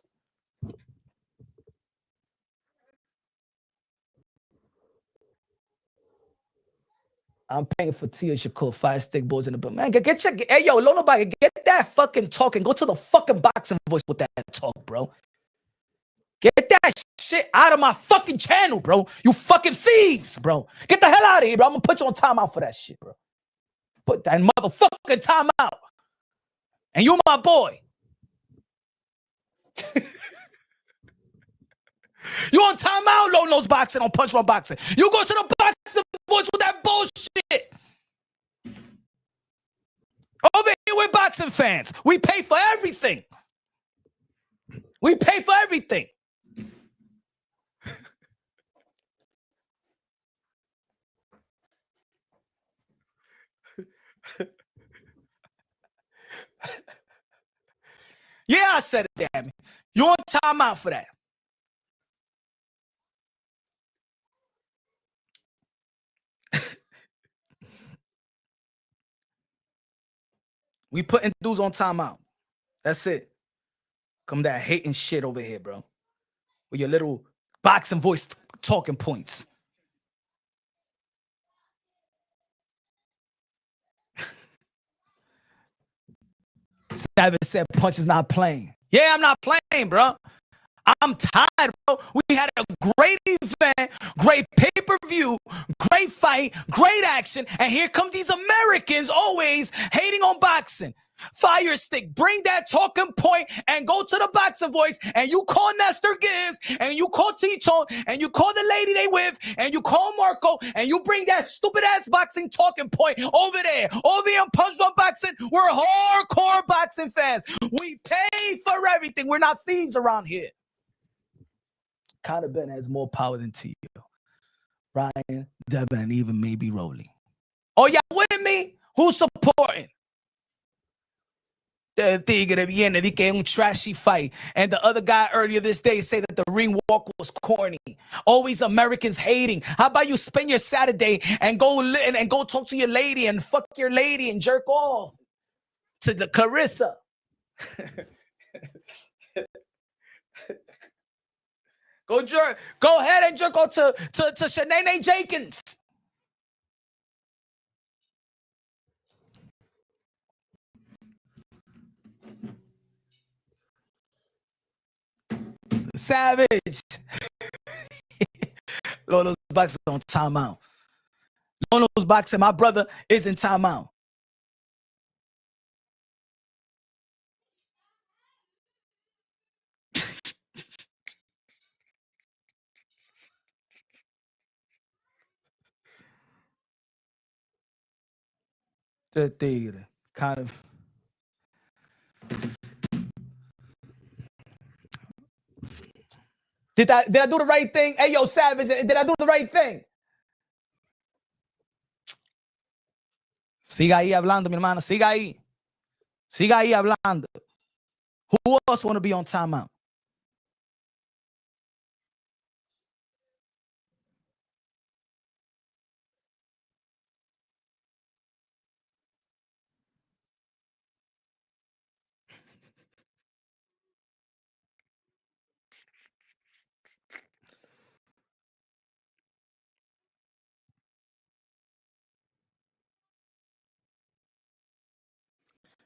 I'm paying for Tia Shakur, 5 stick boys in the book. Man, get your, hey, yo, nobody, get that fucking talk and go to the fucking boxing voice with that talk, bro. Get that shit out of my fucking channel, bro. You fucking thieves, bro. Get the hell out of here, bro. I'm gonna put you on timeout for that shit, bro. Put that motherfucking timeout. And you my boy. You on timeout, Low Nose Boxing, on Punch One Boxing. You go to the boxing voice with that bullshit. Over here with boxing fans. We pay for everything. We pay for everything. Yeah, I said it, damn it. You on timeout for that. We putting dudes on timeout. That's it. Come that hating shit over here, bro. With your little boxing voice talking points. Savage said Punch is not playing. Yeah, I'm not playing, bro. I'm tired, bro. We had a great event, great pay-per-view, great fight, great action, and here come these Americans always hating on boxing. Fire stick, bring that talking point and go to the boxing voice, and you call Nestor Gibbs, and you call T-Tone, and you call the lady they with, and you call Marco, and you bring that stupid-ass boxing talking point over there on Punch on Boxing. We're hardcore boxing fans. We pay for everything. We're not thieves around here. Conor Benn has more power than T.O. Ryan, Devin, and even maybe Rolly. Oh, y'all with me? Who's supporting? The tigre viene, di que es un trashy fight. And the other guy earlier this day said that the ring walk was corny. Always Americans hating. How about you spend your Saturday and go talk to your lady and fuck your lady and jerk off to the Clarissa? Go ahead and jerk off to Shanae Jenkins. Savage. Lolo's boxing on timeout. Lolo's boxing. My brother is in timeout. The tigre. Kind of. Did I do the right thing? Hey, yo, Savage, did I do the right thing? Siga ahí hablando, mi hermano. Siga ahí. Siga ahí hablando. Who else want to be on timeout?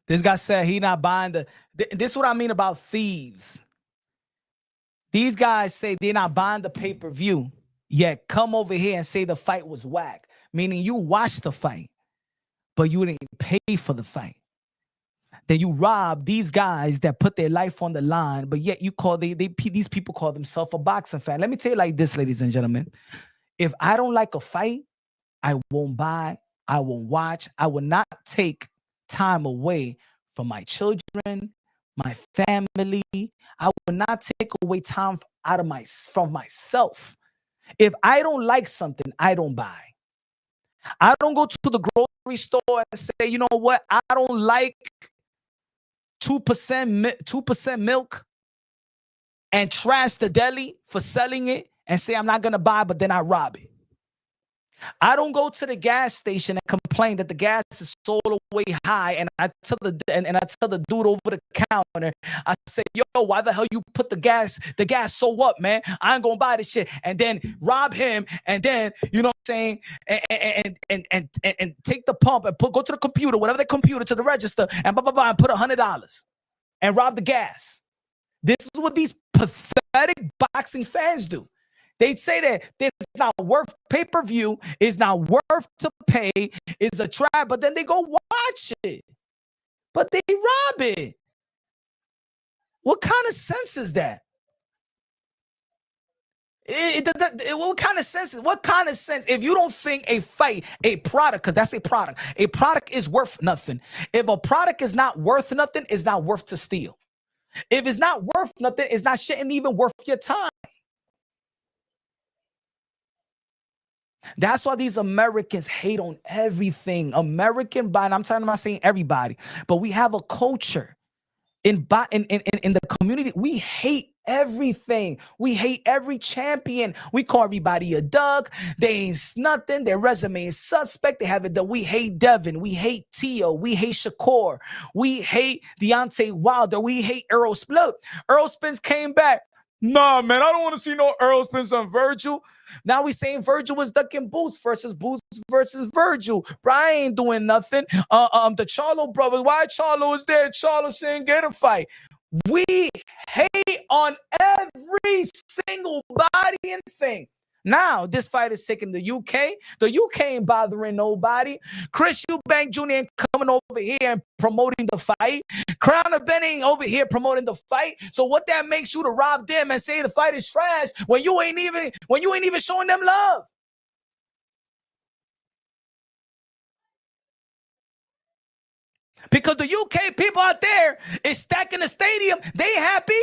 This guy said he not buying this is what I mean about thieves. These guys say they're not buying the pay-per-view, yet come over here and say the fight was whack. Meaning you watched the fight, but you didn't pay for the fight. Then you rob these guys that put their life on the line, but yet you call these people call themselves a boxing fan. Let me tell you like this, ladies and gentlemen. If I don't like a fight, I won't buy, I won't watch, I will not take time away from my children, my family. I will not take away time from myself. If I don't like something, I don't buy. I don't go to the grocery store and say, you know what, I don't like 2% milk and trash the deli for selling it and say I'm not gonna buy, but then I rob it. I don't go to the gas station and complain that the gas is sold way high, and I tell the dude over the counter, I say, yo, why the hell you put the gas so up, man? I ain't gonna buy this shit, and then rob him, and then you know what I'm saying, and take the pump and go to the computer, whatever the computer, to the register, and and put $100 and rob the gas. This is what these pathetic boxing fans do. They'd say that it's not worth pay-per-view, it's not worth to pay, it's a trap, but then they go watch it. But they rob it. What kind of sense is that? What kind of sense? What kind of sense? If you don't think a fight, a product, because that's a product is worth nothing. If a product is not worth nothing, it's not worth to steal. If it's not worth nothing, it's not shouldn't even worth your time. That's why these Americans hate on everything. I'm not saying everybody, but we have a culture in the community. We hate everything. We hate every champion. We call everybody a duck. They ain't nothing. Their resume is suspect. They have it that we hate Devin. We hate Tio. We hate Shakur. We hate Deontay Wilder. We hate Earl Spence. Earl Spence came back. Nah, man, I don't want to see no Earl Spence on Virgil. Now we saying Virgil was ducking Boots versus Virgil. Brian ain't doing nothing. The Charlo brothers. Why Charlo is there? Charlo shouldn't get a fight. We hate on every single body and thing. Now, this fight is taking the UK. The UK ain't bothering nobody. Chris Eubank Jr. ain't coming over here and promoting the fight. Conor Benn ain't over here promoting the fight. So what that makes you to rob them and say the fight is trash when you ain't even showing them love? Because the UK people out there is stacking the stadium. They happy.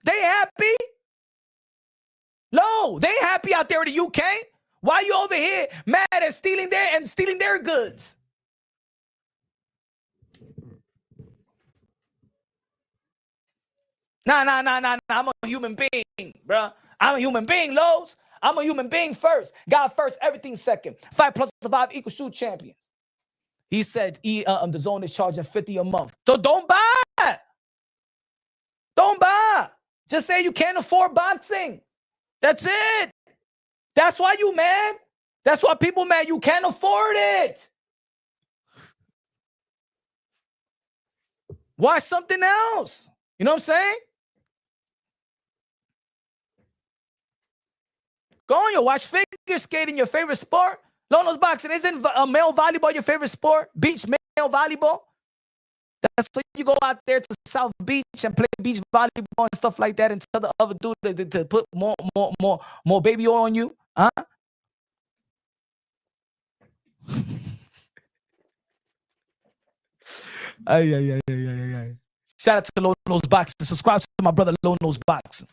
They happy. No, they happy out there in the UK. Why you over here mad at stealing their goods? Nah. I'm a human being, bro. I'm a human being, Lowe's. I'm a human being first. God first, everything second. 5 plus 5 equals 2 champions. He said the zone is charging $50 a month. So don't buy. Don't buy. Just say you can't afford boxing. That's it. That's why you mad. That's why people mad. You can't afford it. Watch something else. You know what I'm saying? Go on, you watch figure skating, your favorite sport. Lono's boxing. Isn't male volleyball your favorite sport? Beach male volleyball? That's so you go out there to South Beach and play beach volleyball and stuff like that and tell the other dude to put more baby oil on you? Huh? Ay. Shout out to Lono's Boxing. Subscribe to my brother Lono's Boxing.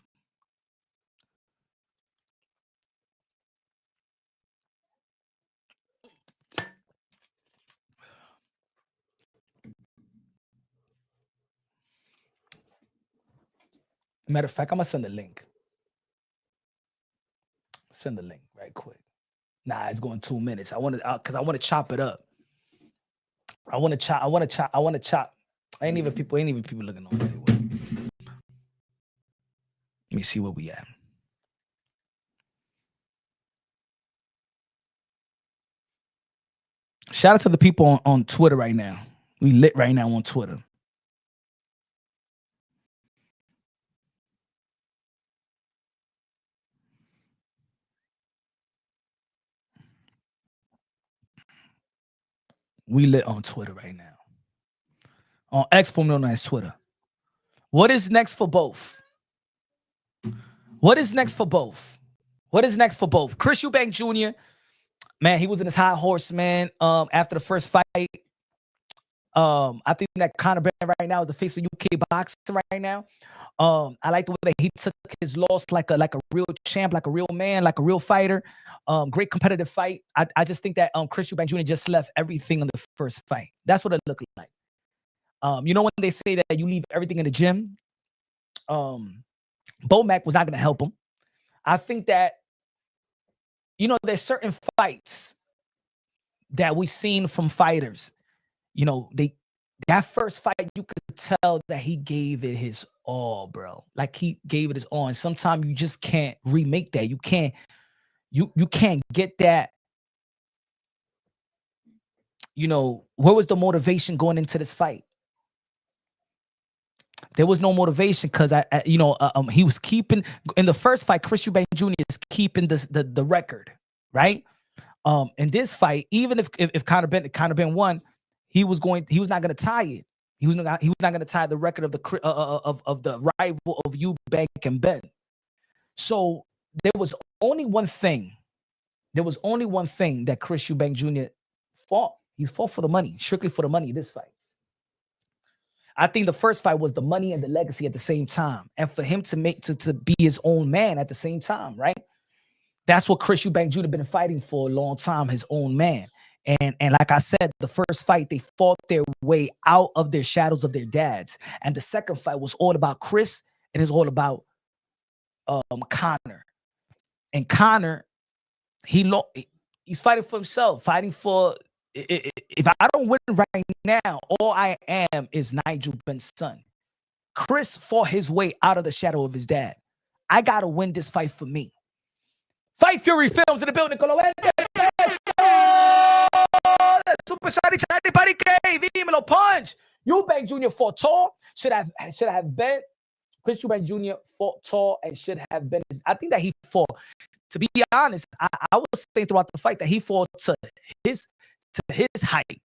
Matter of fact, I'm gonna send the link. Send the link right quick. Nah, it's going 2 minutes. I want to chop it up. I want to chop. Ain't even people looking on anyway. Let me see where we at. Shout out to the people on Twitter right now. We lit right now on Twitter. We lit on Twitter right now. On X, formerly known as Twitter. What is next for both? What is next for both? What is next for both? Chris Eubank Jr., man, he was in his high horse, man. After the first fight, I think that Conor Benn right now is the face of UK boxing right now. I like the way that he took his loss like a real champ, like a real man, like a real fighter. Great competitive fight. I just think that Chris Eubank Jr. just left everything in the first fight. That's what it looked like. You know when they say that you leave everything in the gym? Bomac was not going to help him. I think that, you know, there's certain fights that we've seen from fighters. You know, that first fight, you could tell that he gave it his all, bro. Like he gave it his all. And sometimes you just can't remake that. You can't get that. You know, where was the motivation going into this fight? There was no motivation because he was keeping in the first fight. Chris Eubank Jr. is keeping the record, right? In this fight, even if Conor Benn won, he was not going to tie it. He was not going to tie the record of the rival of Eubank and Benn. So there was only one thing. There was only one thing that Chris Eubank Jr. fought. He fought for the money, strictly for the money. This fight. I think the first fight was the money and the legacy at the same time, and for him to be his own man at the same time, right? That's what Chris Eubank Jr. been fighting for a long time, his own man. And like I said, the first fight, they fought their way out of their shadows of their dads. And the second fight was all about Chris, and it's all about Conor. And Conor, he's fighting for himself, fighting for, if I don't win right now, all I am is Nigel Benn's son. Chris fought his way out of the shadow of his dad. I got to win this fight for me. Fight Fury Films in the building. Super shiny body gay. Dímelo, punch. Eubank Jr. fought tall. Should have been. Chris Eubank Jr. fought tall and should have been. I think that he fought. To be honest, I was saying throughout the fight that he fought to his height.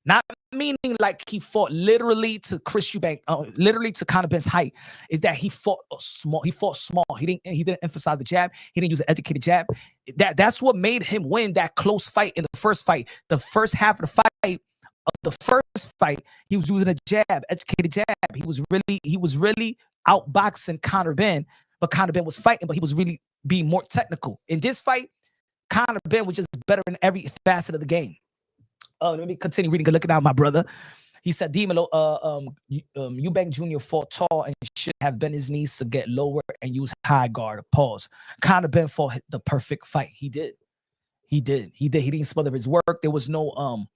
Not meaning like he fought literally to Chris Eubank, literally to Conor Benn's height. Is that he fought small? He fought small. He didn't emphasize the jab. He didn't use an educated jab. That's what made him win that close fight in the first fight. The first half of the fight, he was using a jab, educated jab. He was really outboxing Conor Benn, but Conor Benn was fighting, but he was really being more technical. In this fight, Conor Benn was just better in every facet of the game. Let me continue reading. Looking at my brother. He said, Dímelo, Eubank Jr. fought tall and should have bent his knees to get lower and use high guard. Pause. Conor Benn fought the perfect fight. He did. He didn't smother his work. There was no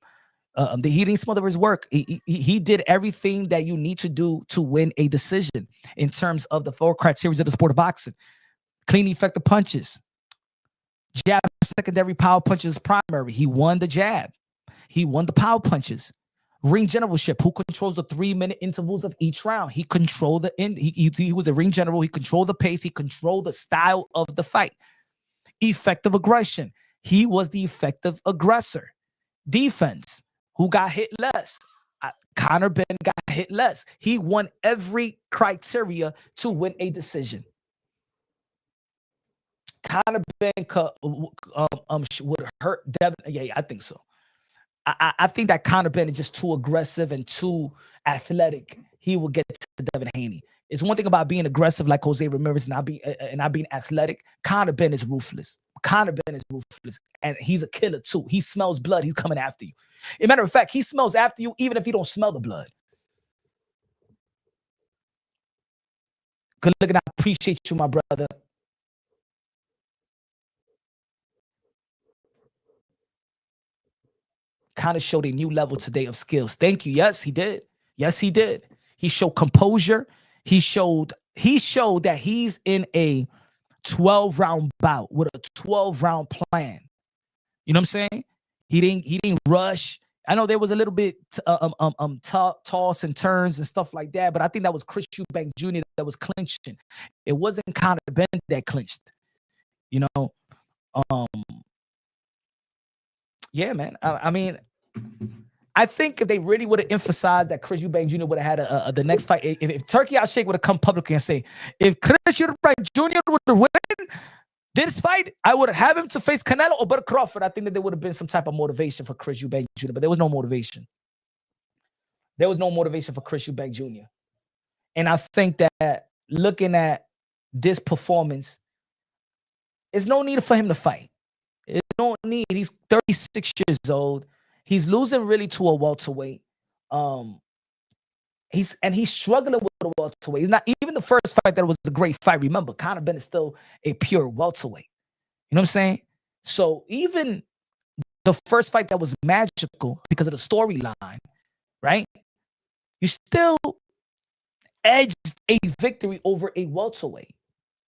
he didn't smother his work. He did everything that you need to do to win a decision in terms of the 4 criteria of the sport of boxing. Clean, effective punches. Jab, secondary, power punches, primary. He won the jab. He won the power punches. Ring generalship. Who controls the 3-minute intervals of each round? He controlled the end. He was a ring general. He controlled the pace. He controlled the style of the fight. Effective aggression. He was the effective aggressor. Defense. Who got hit less? Conor Benn got hit less. He won every criteria to win a decision. Conor Benn would hurt Devin. Yeah, I think so. I think that Conor Benn is just too aggressive and too athletic. He will get to Devin Haney. It's one thing about being aggressive like Jose Ramirez and not being athletic. Conor Benn is ruthless. Conor Benn is ruthless, and he's a killer too. He smells blood. He's coming after you. As a matter of fact, he smells after you even if you don't smell the blood. Good looking. I appreciate you, my brother. Conor showed a new level today of skills. Thank you. Yes, he did. Yes, he did. He showed composure. He showed that he's in a 12-round bout with a 12-round plan. You know what I'm saying? He didn't rush. I know there was a little bit toss and turns and stuff like that, but I think that was Chris Eubank Jr. that was clinching. It wasn't Conor Benn that clinched. You know, yeah, man. I mean, I think if they really would have emphasized that Chris Eubank Jr. would have had the next fight, if Turkey Out Shake would have come publicly and say, if Chris Eubank Jr. would have win this fight, I would have him to face Canelo or Bud Crawford. I think that there would have been some type of motivation for Chris Eubank Jr., but there was no motivation. There was no motivation for Chris Eubank Jr. And I think that looking at this performance, there's no need for him to fight. There's no need. He's 36 years old. He's losing really to a welterweight. He's struggling with a welterweight. He's not even the first fight that was a great fight. Remember, Conor Benn is still a pure welterweight. You know what I'm saying? So even the first fight that was magical because of the storyline, right? You still edged a victory over a welterweight.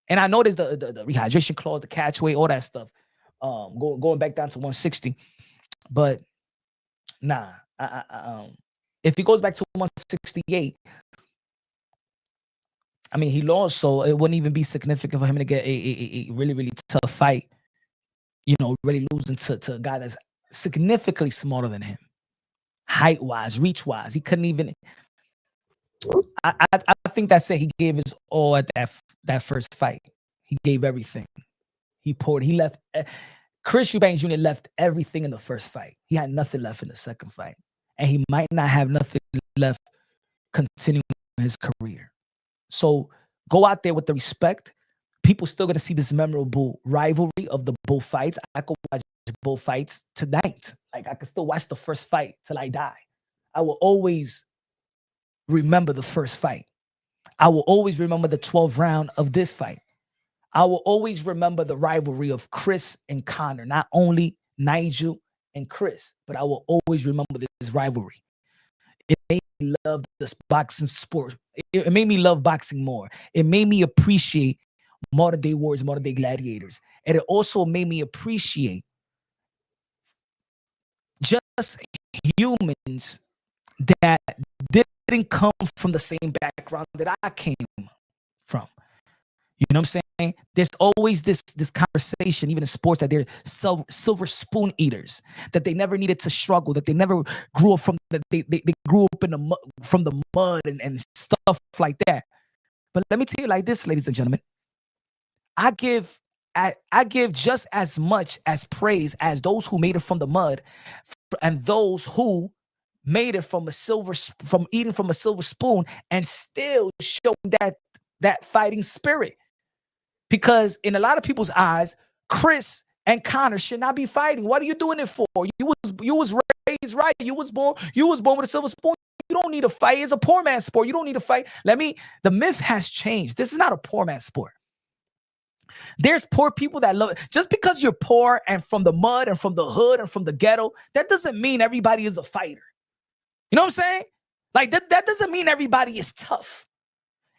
And I know there's the rehydration clause, the catch weight, all that stuff. Going back down to 160. But nah, if he goes back to 168, I mean, he lost, so it wouldn't even be significant for him to get a really, really tough fight. You know, really losing to a guy that's significantly smaller than him. Height-wise, reach-wise. He couldn't even... I think that's it. He gave his all at that first fight. He gave everything. He left... Chris Eubank Jr. left everything in the first fight. He had nothing left in the second fight. And he might not have nothing left continuing his career. So go out there with the respect. People still going to see this memorable rivalry of the both fights. I could watch both fights tonight. Like, I can still watch the first fight till I die. I will always remember the first fight. I will always remember the 12th round of this fight. I will always remember the rivalry of Chris and Conor, not only Nigel and Chris, but I will always remember this rivalry. It made me love this boxing sport. It made me love boxing more. It made me appreciate modern day warriors, modern day gladiators. And it also made me appreciate just humans that didn't come from the same background that I came from. You know what I'm saying? There's always this conversation, even in sports, that they're silver spoon eaters, that they never needed to struggle, that they never grew up from they grew up in the from the mud and stuff like that. But let me tell you like this, ladies and gentlemen, I give just as much as praise as those who made it from the mud and those who made it from eating from a silver spoon and still showing that fighting spirit. Because in a lot of people's eyes, Chris and Conor should not be fighting. What are you doing it for? You was raised right. You was born with a silver spoon. You don't need to fight. It's a poor man's sport. You don't need to fight. The myth has changed. This is not a poor man's sport. There's poor people that love it. Just because you're poor and from the mud and from the hood and from the ghetto, that doesn't mean everybody is a fighter. You know what I'm saying? Like that doesn't mean everybody is tough.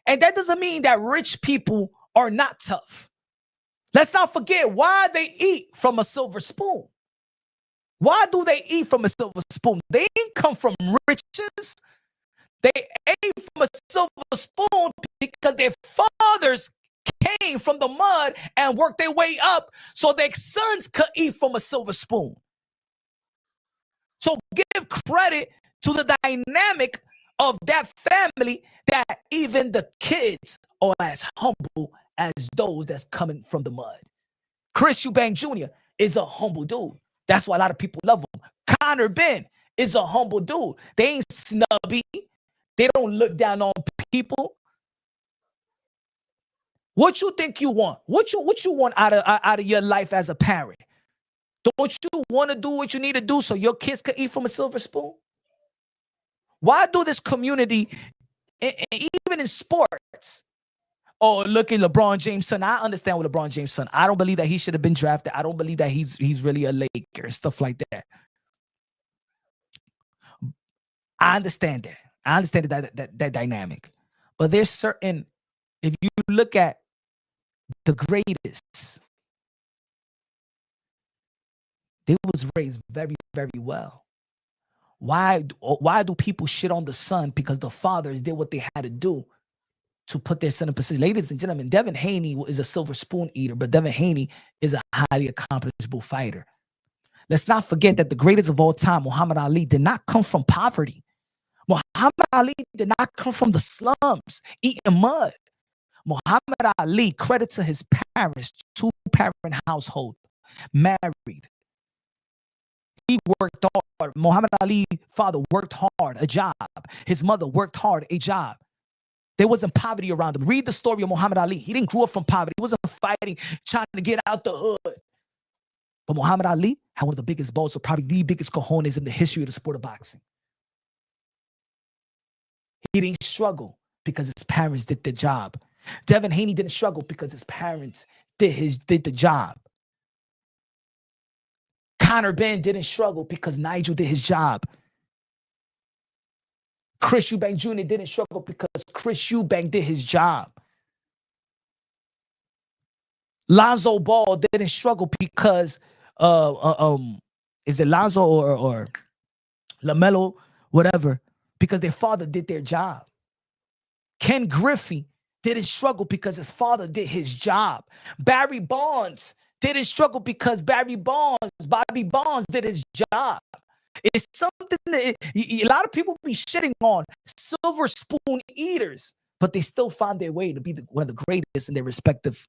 And that doesn't mean that rich people are not tough. Let's not forget why they eat from a silver spoon. Why do they eat from a silver spoon? They didn't come from riches. They ate from a silver spoon because their fathers came from the mud and worked their way up so their sons could eat from a silver spoon. So give credit to the dynamic of that family, that even the kids are as humble as those that's coming from the mud. Chris Eubank Jr. is a humble dude. That's why a lot of people love him. Conor Benn is a humble dude. They ain't snubby. They don't look down on people. What you think you want? What you want out of your life as a parent? Don't you want to do what you need to do so your kids can eat from a silver spoon? Why do this community, even in sports? Oh, look at LeBron James' son. I understand with LeBron James' son. I don't believe that he should have been drafted. I don't believe that he's really a Laker, stuff like that. I understand that. I understand that dynamic. But there's certain, if you look at the greatest, they was raised very, very well. Why do people shit on the son? Because the fathers did what they had to do to put their son in position. Ladies and gentlemen, Devin Haney is a silver spoon eater, but Devin Haney is a highly accomplished fighter. Let's not forget that the greatest of all time, Muhammad Ali, did not come from poverty. Muhammad Ali did not come from the slums, eating mud. Muhammad Ali, credit to his parents, two-parent household, married. He worked hard. Muhammad Ali's father worked hard, a job. His mother worked hard, a job. There wasn't poverty around him. Read the story of Muhammad Ali. He didn't grow up from poverty. He wasn't fighting, trying to get out the hood. But Muhammad Ali had one of the biggest balls, or probably the biggest cojones in the history of the sport of boxing. He didn't struggle because his parents did the job. Devin Haney didn't struggle because his parents did the job. Conor Benn didn't struggle because Nigel did his job. Chris Eubank Jr. didn't struggle because Chris Eubank did his job. Lonzo Ball didn't struggle because is it Lonzo or LaMelo, whatever, because their father did their job. Ken Griffey didn't struggle because his father did his job. Barry Bonds didn't struggle because Bobby Bonds did his job. It's something that a lot of people be shitting on, silver spoon eaters, but they still find their way to be one of the greatest in their respective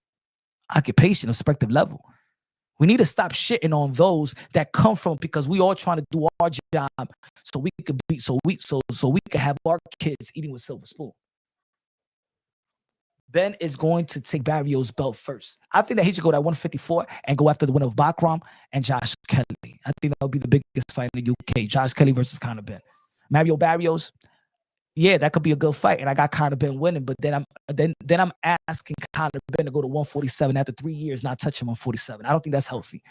occupation, respective level. We need to stop shitting on those that come from, because we all trying to do our job so we could be so we can have our kids eating with silver spoon. Benn is going to take Barrios' belt first. I think that he should go to 154 and go after the winner of Bakram and Josh Kelly. I think that would be the biggest fight in the UK. Josh Kelly versus Conor Benn. Mario Barrios, yeah, that could be a good fight, and I got Conor Benn winning. But then I'm asking Conor Benn to go to 147 after 3 years, not touching 147. I don't think that's healthy.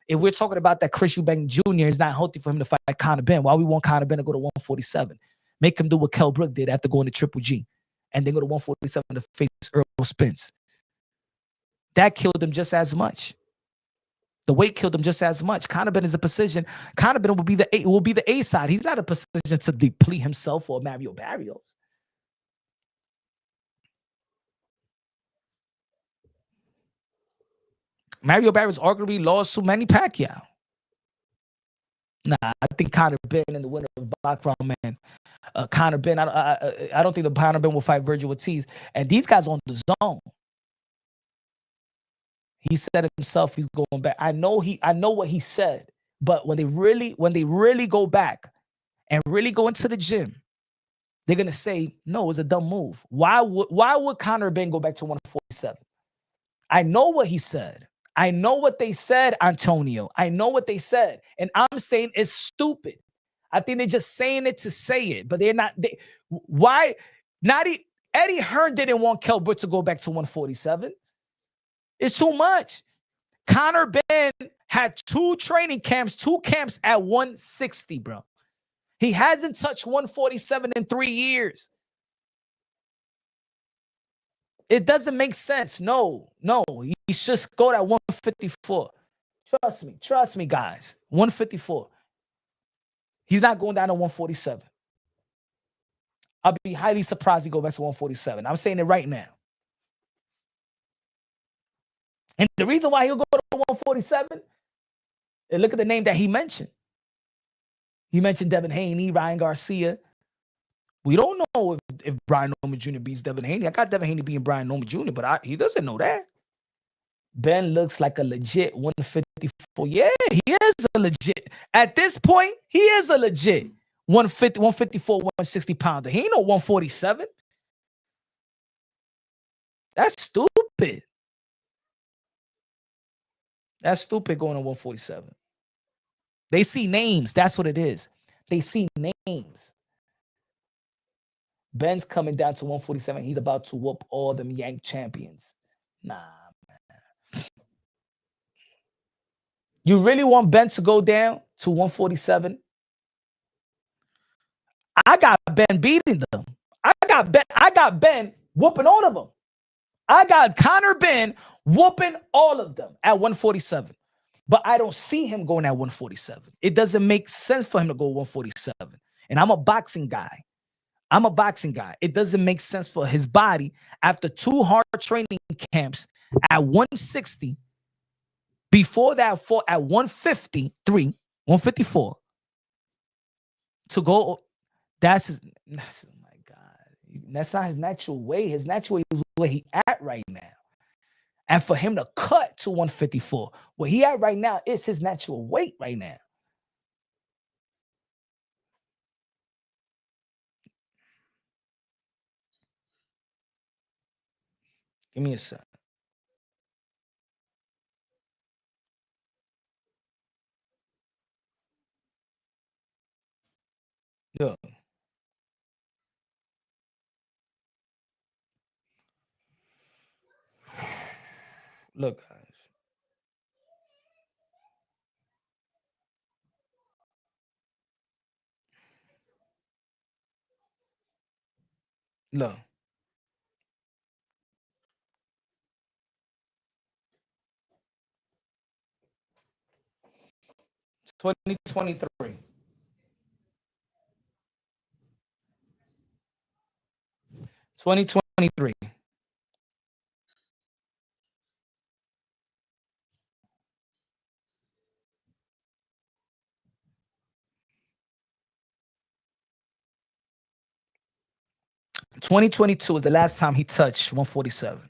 If we're talking about that Chris Eubank Jr. is not healthy for him to fight Conor Benn, why we want Conor Benn to go to 147? Make him do what Kell Brook did after going to Triple G, and then go to 147 to face Earl Spence. That killed him just as much. The weight killed him just as much. Conor Benn is a position. Conor Benn will be the A side. He's not a position to deplete himself or Mario Barrios. Mario Barrios arguably lost to Manny Pacquiao. Nah, I think Conor Benn and the winner of Bakram, man. Conor Benn, I don't think the Conor Benn will fight Virgil Ortiz. And these guys on the zone. He said himself he's going back. I know what he said, but when they really go back and really go into the gym, they're gonna say, no, it was a dumb move. Why would Conor Benn go back to 147? I know what he said. I know what they said, Antonio. I know what they said. And I'm saying it's stupid. I think they're just saying it to say it, but they're not. Why? Eddie Hearn didn't want Kell Brook to go back to 147. It's too much. Conor Benn had 2 training camps, 2 camps at 160, bro. He hasn't touched 147 in 3 years. It doesn't make sense. No. He should just go to 154. Trust me, guys. 154. He's not going down to 147. I'll be highly surprised he goes back to 147. I'm saying it right now. And the reason why he'll go to 147, and look at the name that he mentioned. He mentioned Devin Haney, Ryan Garcia. We don't know if Brian Norman Jr. beats Devin Haney. I got Devin Haney beating Brian Norman Jr., but he doesn't know that. Benn looks like a legit 154. Yeah, he is a legit. At this point, he is a legit 154, 160 pounder. He ain't no 147. That's stupid. That's stupid going to 147. They see names. That's what it is. They see names. Benn's coming down to 147. He's about to whoop all them Yank champions. Nah, man. You really want Benn to go down to 147? I got Benn beating them. I got Benn whooping all of them. I got Conor Benn whooping all of them at 147. But I don't see him going at 147. It doesn't make sense for him to go 147. And I'm a boxing guy. It doesn't make sense for his body after 2 hard training camps at 160. Before that, fought at 153, 154 to go. That's oh my God. That's not his natural way. His natural way is where he at right now. And for him to cut to 154, where he at right now is his natural weight right now. Give me a second. Look. Look, guys. Look. It's 2023. 2023. $2022 is the last time he touched 147.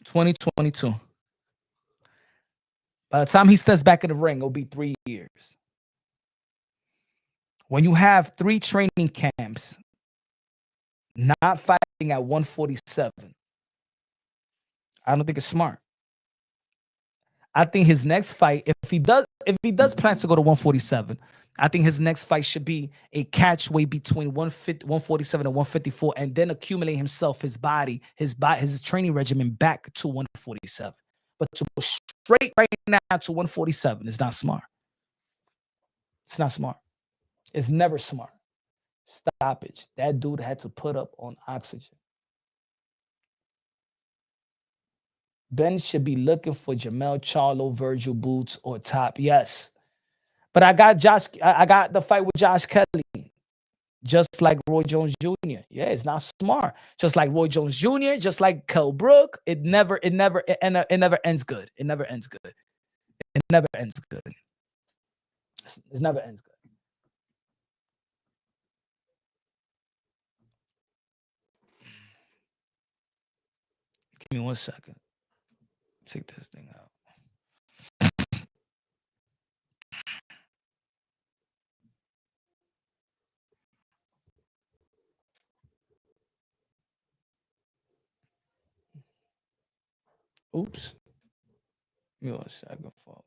2022. By the time he steps back in the ring, it'll be 3 years. When you have 3 training camps, not fighting at 147, I don't think it's smart. I think his next fight, if he does plan to go to 147, I think his next fight should be a catch weight between 147 and 154, and then accumulate himself, his training regimen back to 147. But to go straight right now to 147 is not smart. It's not smart. It's never smart. Stoppage. That dude had to put up on oxygen. Benn should be looking for Jermell Charlo, Virgil Boots, or Top. Yes. But I got the fight with Josh Kelly. Just like Roy Jones Jr. Yeah, it's not smart. Just like Roy Jones Jr., just like Kell Brook. It never ends good. It never ends good. It never ends good. It never ends good. Give me 1 second. Take this thing out. Oops. Give me 1 second, folks.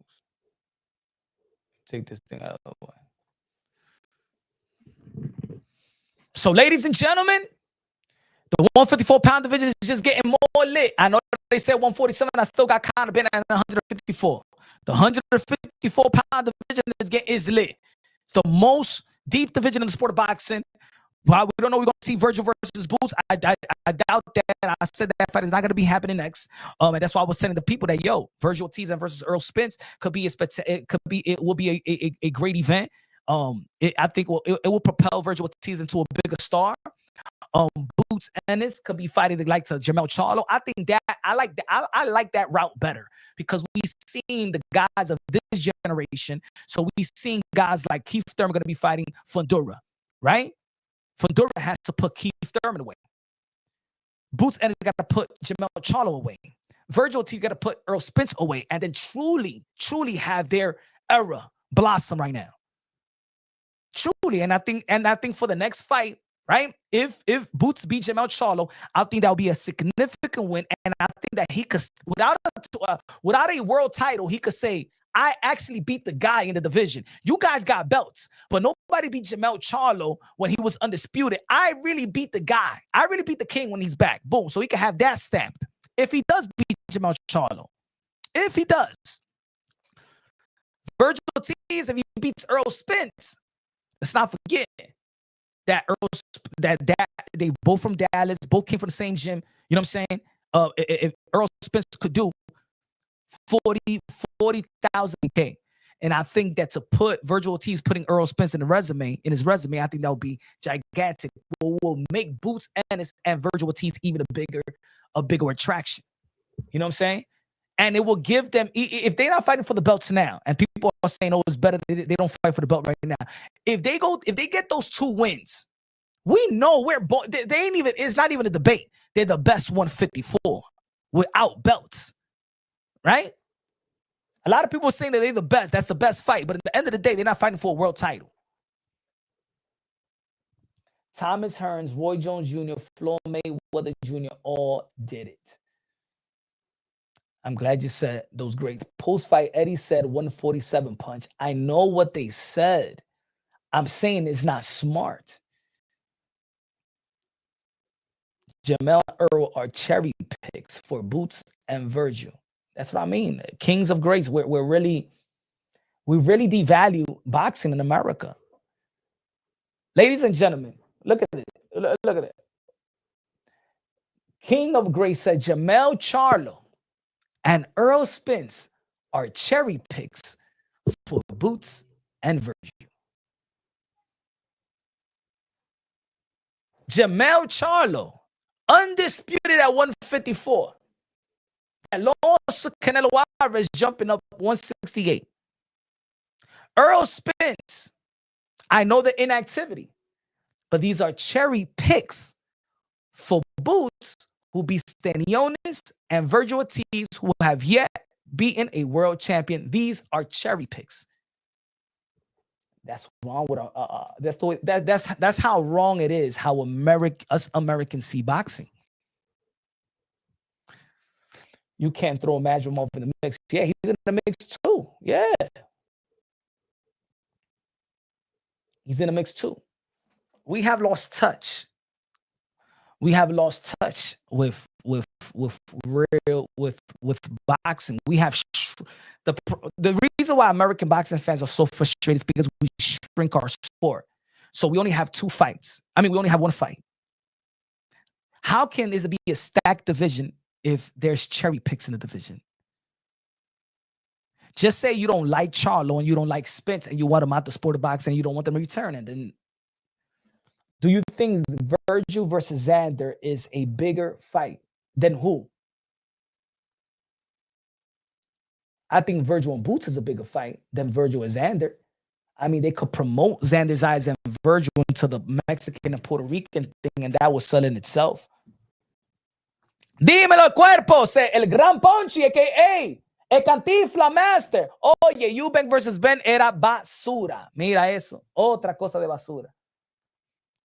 Take this thing out of the way. So, ladies and gentlemen, the 154-pound division is just getting more lit. I know they said 147. I still got Conor Benn at 154. The 154-pound division is lit. It's the most deep division in the sport of boxing. Well, we don't know we're going to see Virgil versus Boots. I doubt that. I said that fight is not going to be happening next. And that's why I was telling the people that, Virgil Ortiz versus Earl Spence it will be a great event. I think it will propel Virgil Ortiz into a bigger star. Boots Ennis could be fighting the likes of Jermell Charlo. I think that I like that route better because we've seen the guys of this generation. So we've seen guys like Keith Thurman going to be fighting Fundora, right? Fundora has to put Keith Thurman away. Boots Ennis got to put Jermell Charlo away. Virgil Ortiz got to put Earl Spence away, and then truly have their era blossom right now. Truly, and I think for the next fight, right? If Boots beat Jermell Charlo, I think that would be a significant win, and I think that he could, without a world title, he could say, I actually beat the guy in the division. You guys got belts, but nobody beat Jermell Charlo when he was undisputed. I really beat the guy. I really beat the king when he's back. Boom. So he can have that stamped. If he does beat Jermell Charlo, if he does, Virgil Ortiz, if he beats Earl Spence, let's not forget that they both from Dallas, both came from the same gym. You know what I'm saying? If Earl Spence could do 40,000 K, and I think that to put Virgil Ortiz putting Earl Spence in his resume, I think that would be gigantic. Will make Boots Ennis and Virgil Ortiz even a bigger attraction. You know what I'm saying? And it will give them, if they're not fighting for the belts now, and people are saying, oh, it's better they don't fight for the belt right now. If they get those 2 wins, we know it's not even a debate. They're the best 154 without belts, right? A lot of people are saying that they're the best. That's the best fight. But at the end of the day, they're not fighting for a world title. Thomas Hearns, Roy Jones Jr., Floyd Mayweather Jr. all did it. I'm glad you said those greats. Post-fight, Eddie said 147 punch. I know what they said. I'm saying it's not smart. Jermell and Earl are cherry picks for Boots and Virgil. That's what I mean. Kings of greats. We really devalue boxing in America. Ladies and gentlemen, look at it. Look at it. King of greats said Jermell Charlo and Earl Spence are cherry picks for Boots and Virgil. Jermell Charlo, undisputed at 154. And lost to Canelo Alvarez jumping up 168. Earl Spence, I know the inactivity, but these are cherry picks for Boots who beat Stanionis, and Virgil Ortiz, who have yet beaten a world champion. These are cherry picks. That's wrong with that's how wrong it is. How us Americans see boxing. You can't throw Madrimov in the mix. Yeah, he's in the mix too. Yeah, he's in the mix too. We have lost touch. We have lost touch with boxing. We have the reason why American boxing fans are so frustrated is because we shrink our sport. So we only have 2 fights. I mean, we only have 1 fight. How can this be a stacked division if there's cherry picks in the division? Just say you don't like Charlo and you don't like Spence and you want them out the sport of boxing and you don't want them to return. And then, do you think Virgil versus Xander is a bigger fight than who? I think Virgil and Boots is a bigger fight than Virgil and Xander. I mean, they could promote Xander's eyes and Virgil into the Mexican and Puerto Rican thing, and that was selling itself. Dímelo, cuerpo, el gran Ponchi, a.k.a. el Cantinfla Master. Oye, Eubank versus Benn era basura. Mira eso, otra cosa de basura.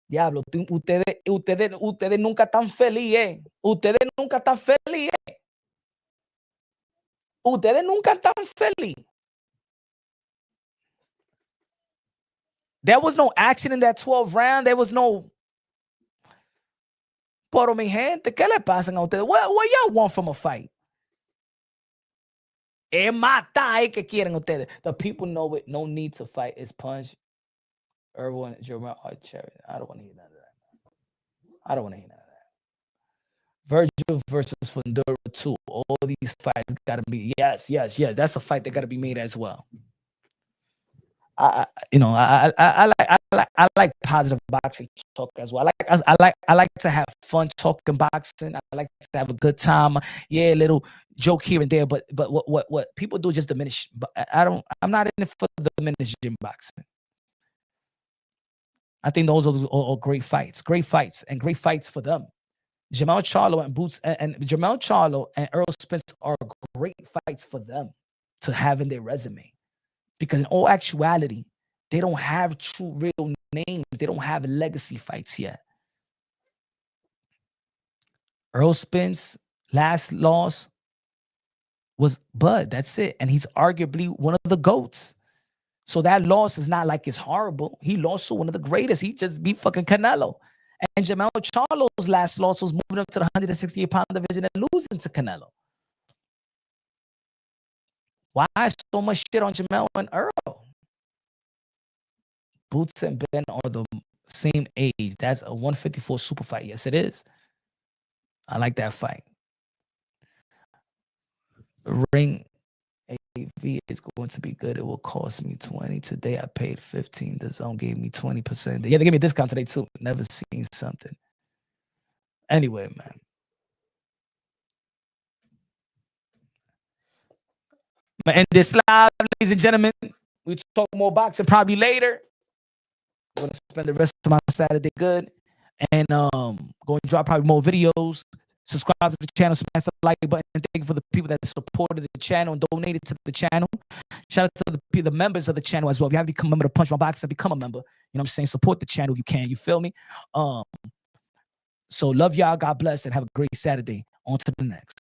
Diablo, ustedes nunca están felices, Ustedes nunca están felices. Ustedes nunca están felices. There was no action in that 12th round. There was no... Pero mi gente, ¿qué le pasan a ustedes? What y'all want from a fight? Matar, ¿qué quieren ustedes? The people know it. No need to fight. It's punch. Irwin, Jerome, Cherry. I don't want to hear none of that. I don't want to hear none of that. Virgil versus Fundora 2. All these fights got to be... Yes. That's a fight that got to be made as well. I like positive boxing talk as well. I like to have fun talking boxing. I like to have a good time. Yeah, a little joke here and there. But what people do is just diminish. But I'm not in it for the diminishing boxing. I think those are all great fights, and great fights for them. Jermell Charlo and Boots and Jermell Charlo and Earl Spence are great fights for them to have in their resume. Because in all actuality, they don't have true real names. They don't have legacy fights yet. Earl Spence, last loss was Bud. That's it. And he's arguably one of the GOATs. So that loss is not like it's horrible. He lost to one of the greatest. He just beat fucking Canelo. And Jermell Charlo's last loss was moving up to the 168-pound division and losing to Canelo. Why so much shit on Jermell and Earl? Boots and Benn are the same age. That's a 154 super fight. Yes, it is. I like that fight. Ring AV is going to be good. It will cost me 20. Today I paid 15. The zone gave me 20%. Yeah, they gave me a discount today too. Never seen something. Anyway, man. And this live, ladies and gentlemen. We talk more boxing probably later. I'm going to spend the rest of my Saturday good. And going to drop probably more videos. Subscribe to the channel, smash the like button. And thank you for the people that supported the channel and donated to the channel. Shout out to the members of the channel as well. If you haven't become a member of Punch One Boxing, become a member. You know what I'm saying? Support the channel if you can. You feel me? So love y'all. God bless and have a great Saturday. On to the next.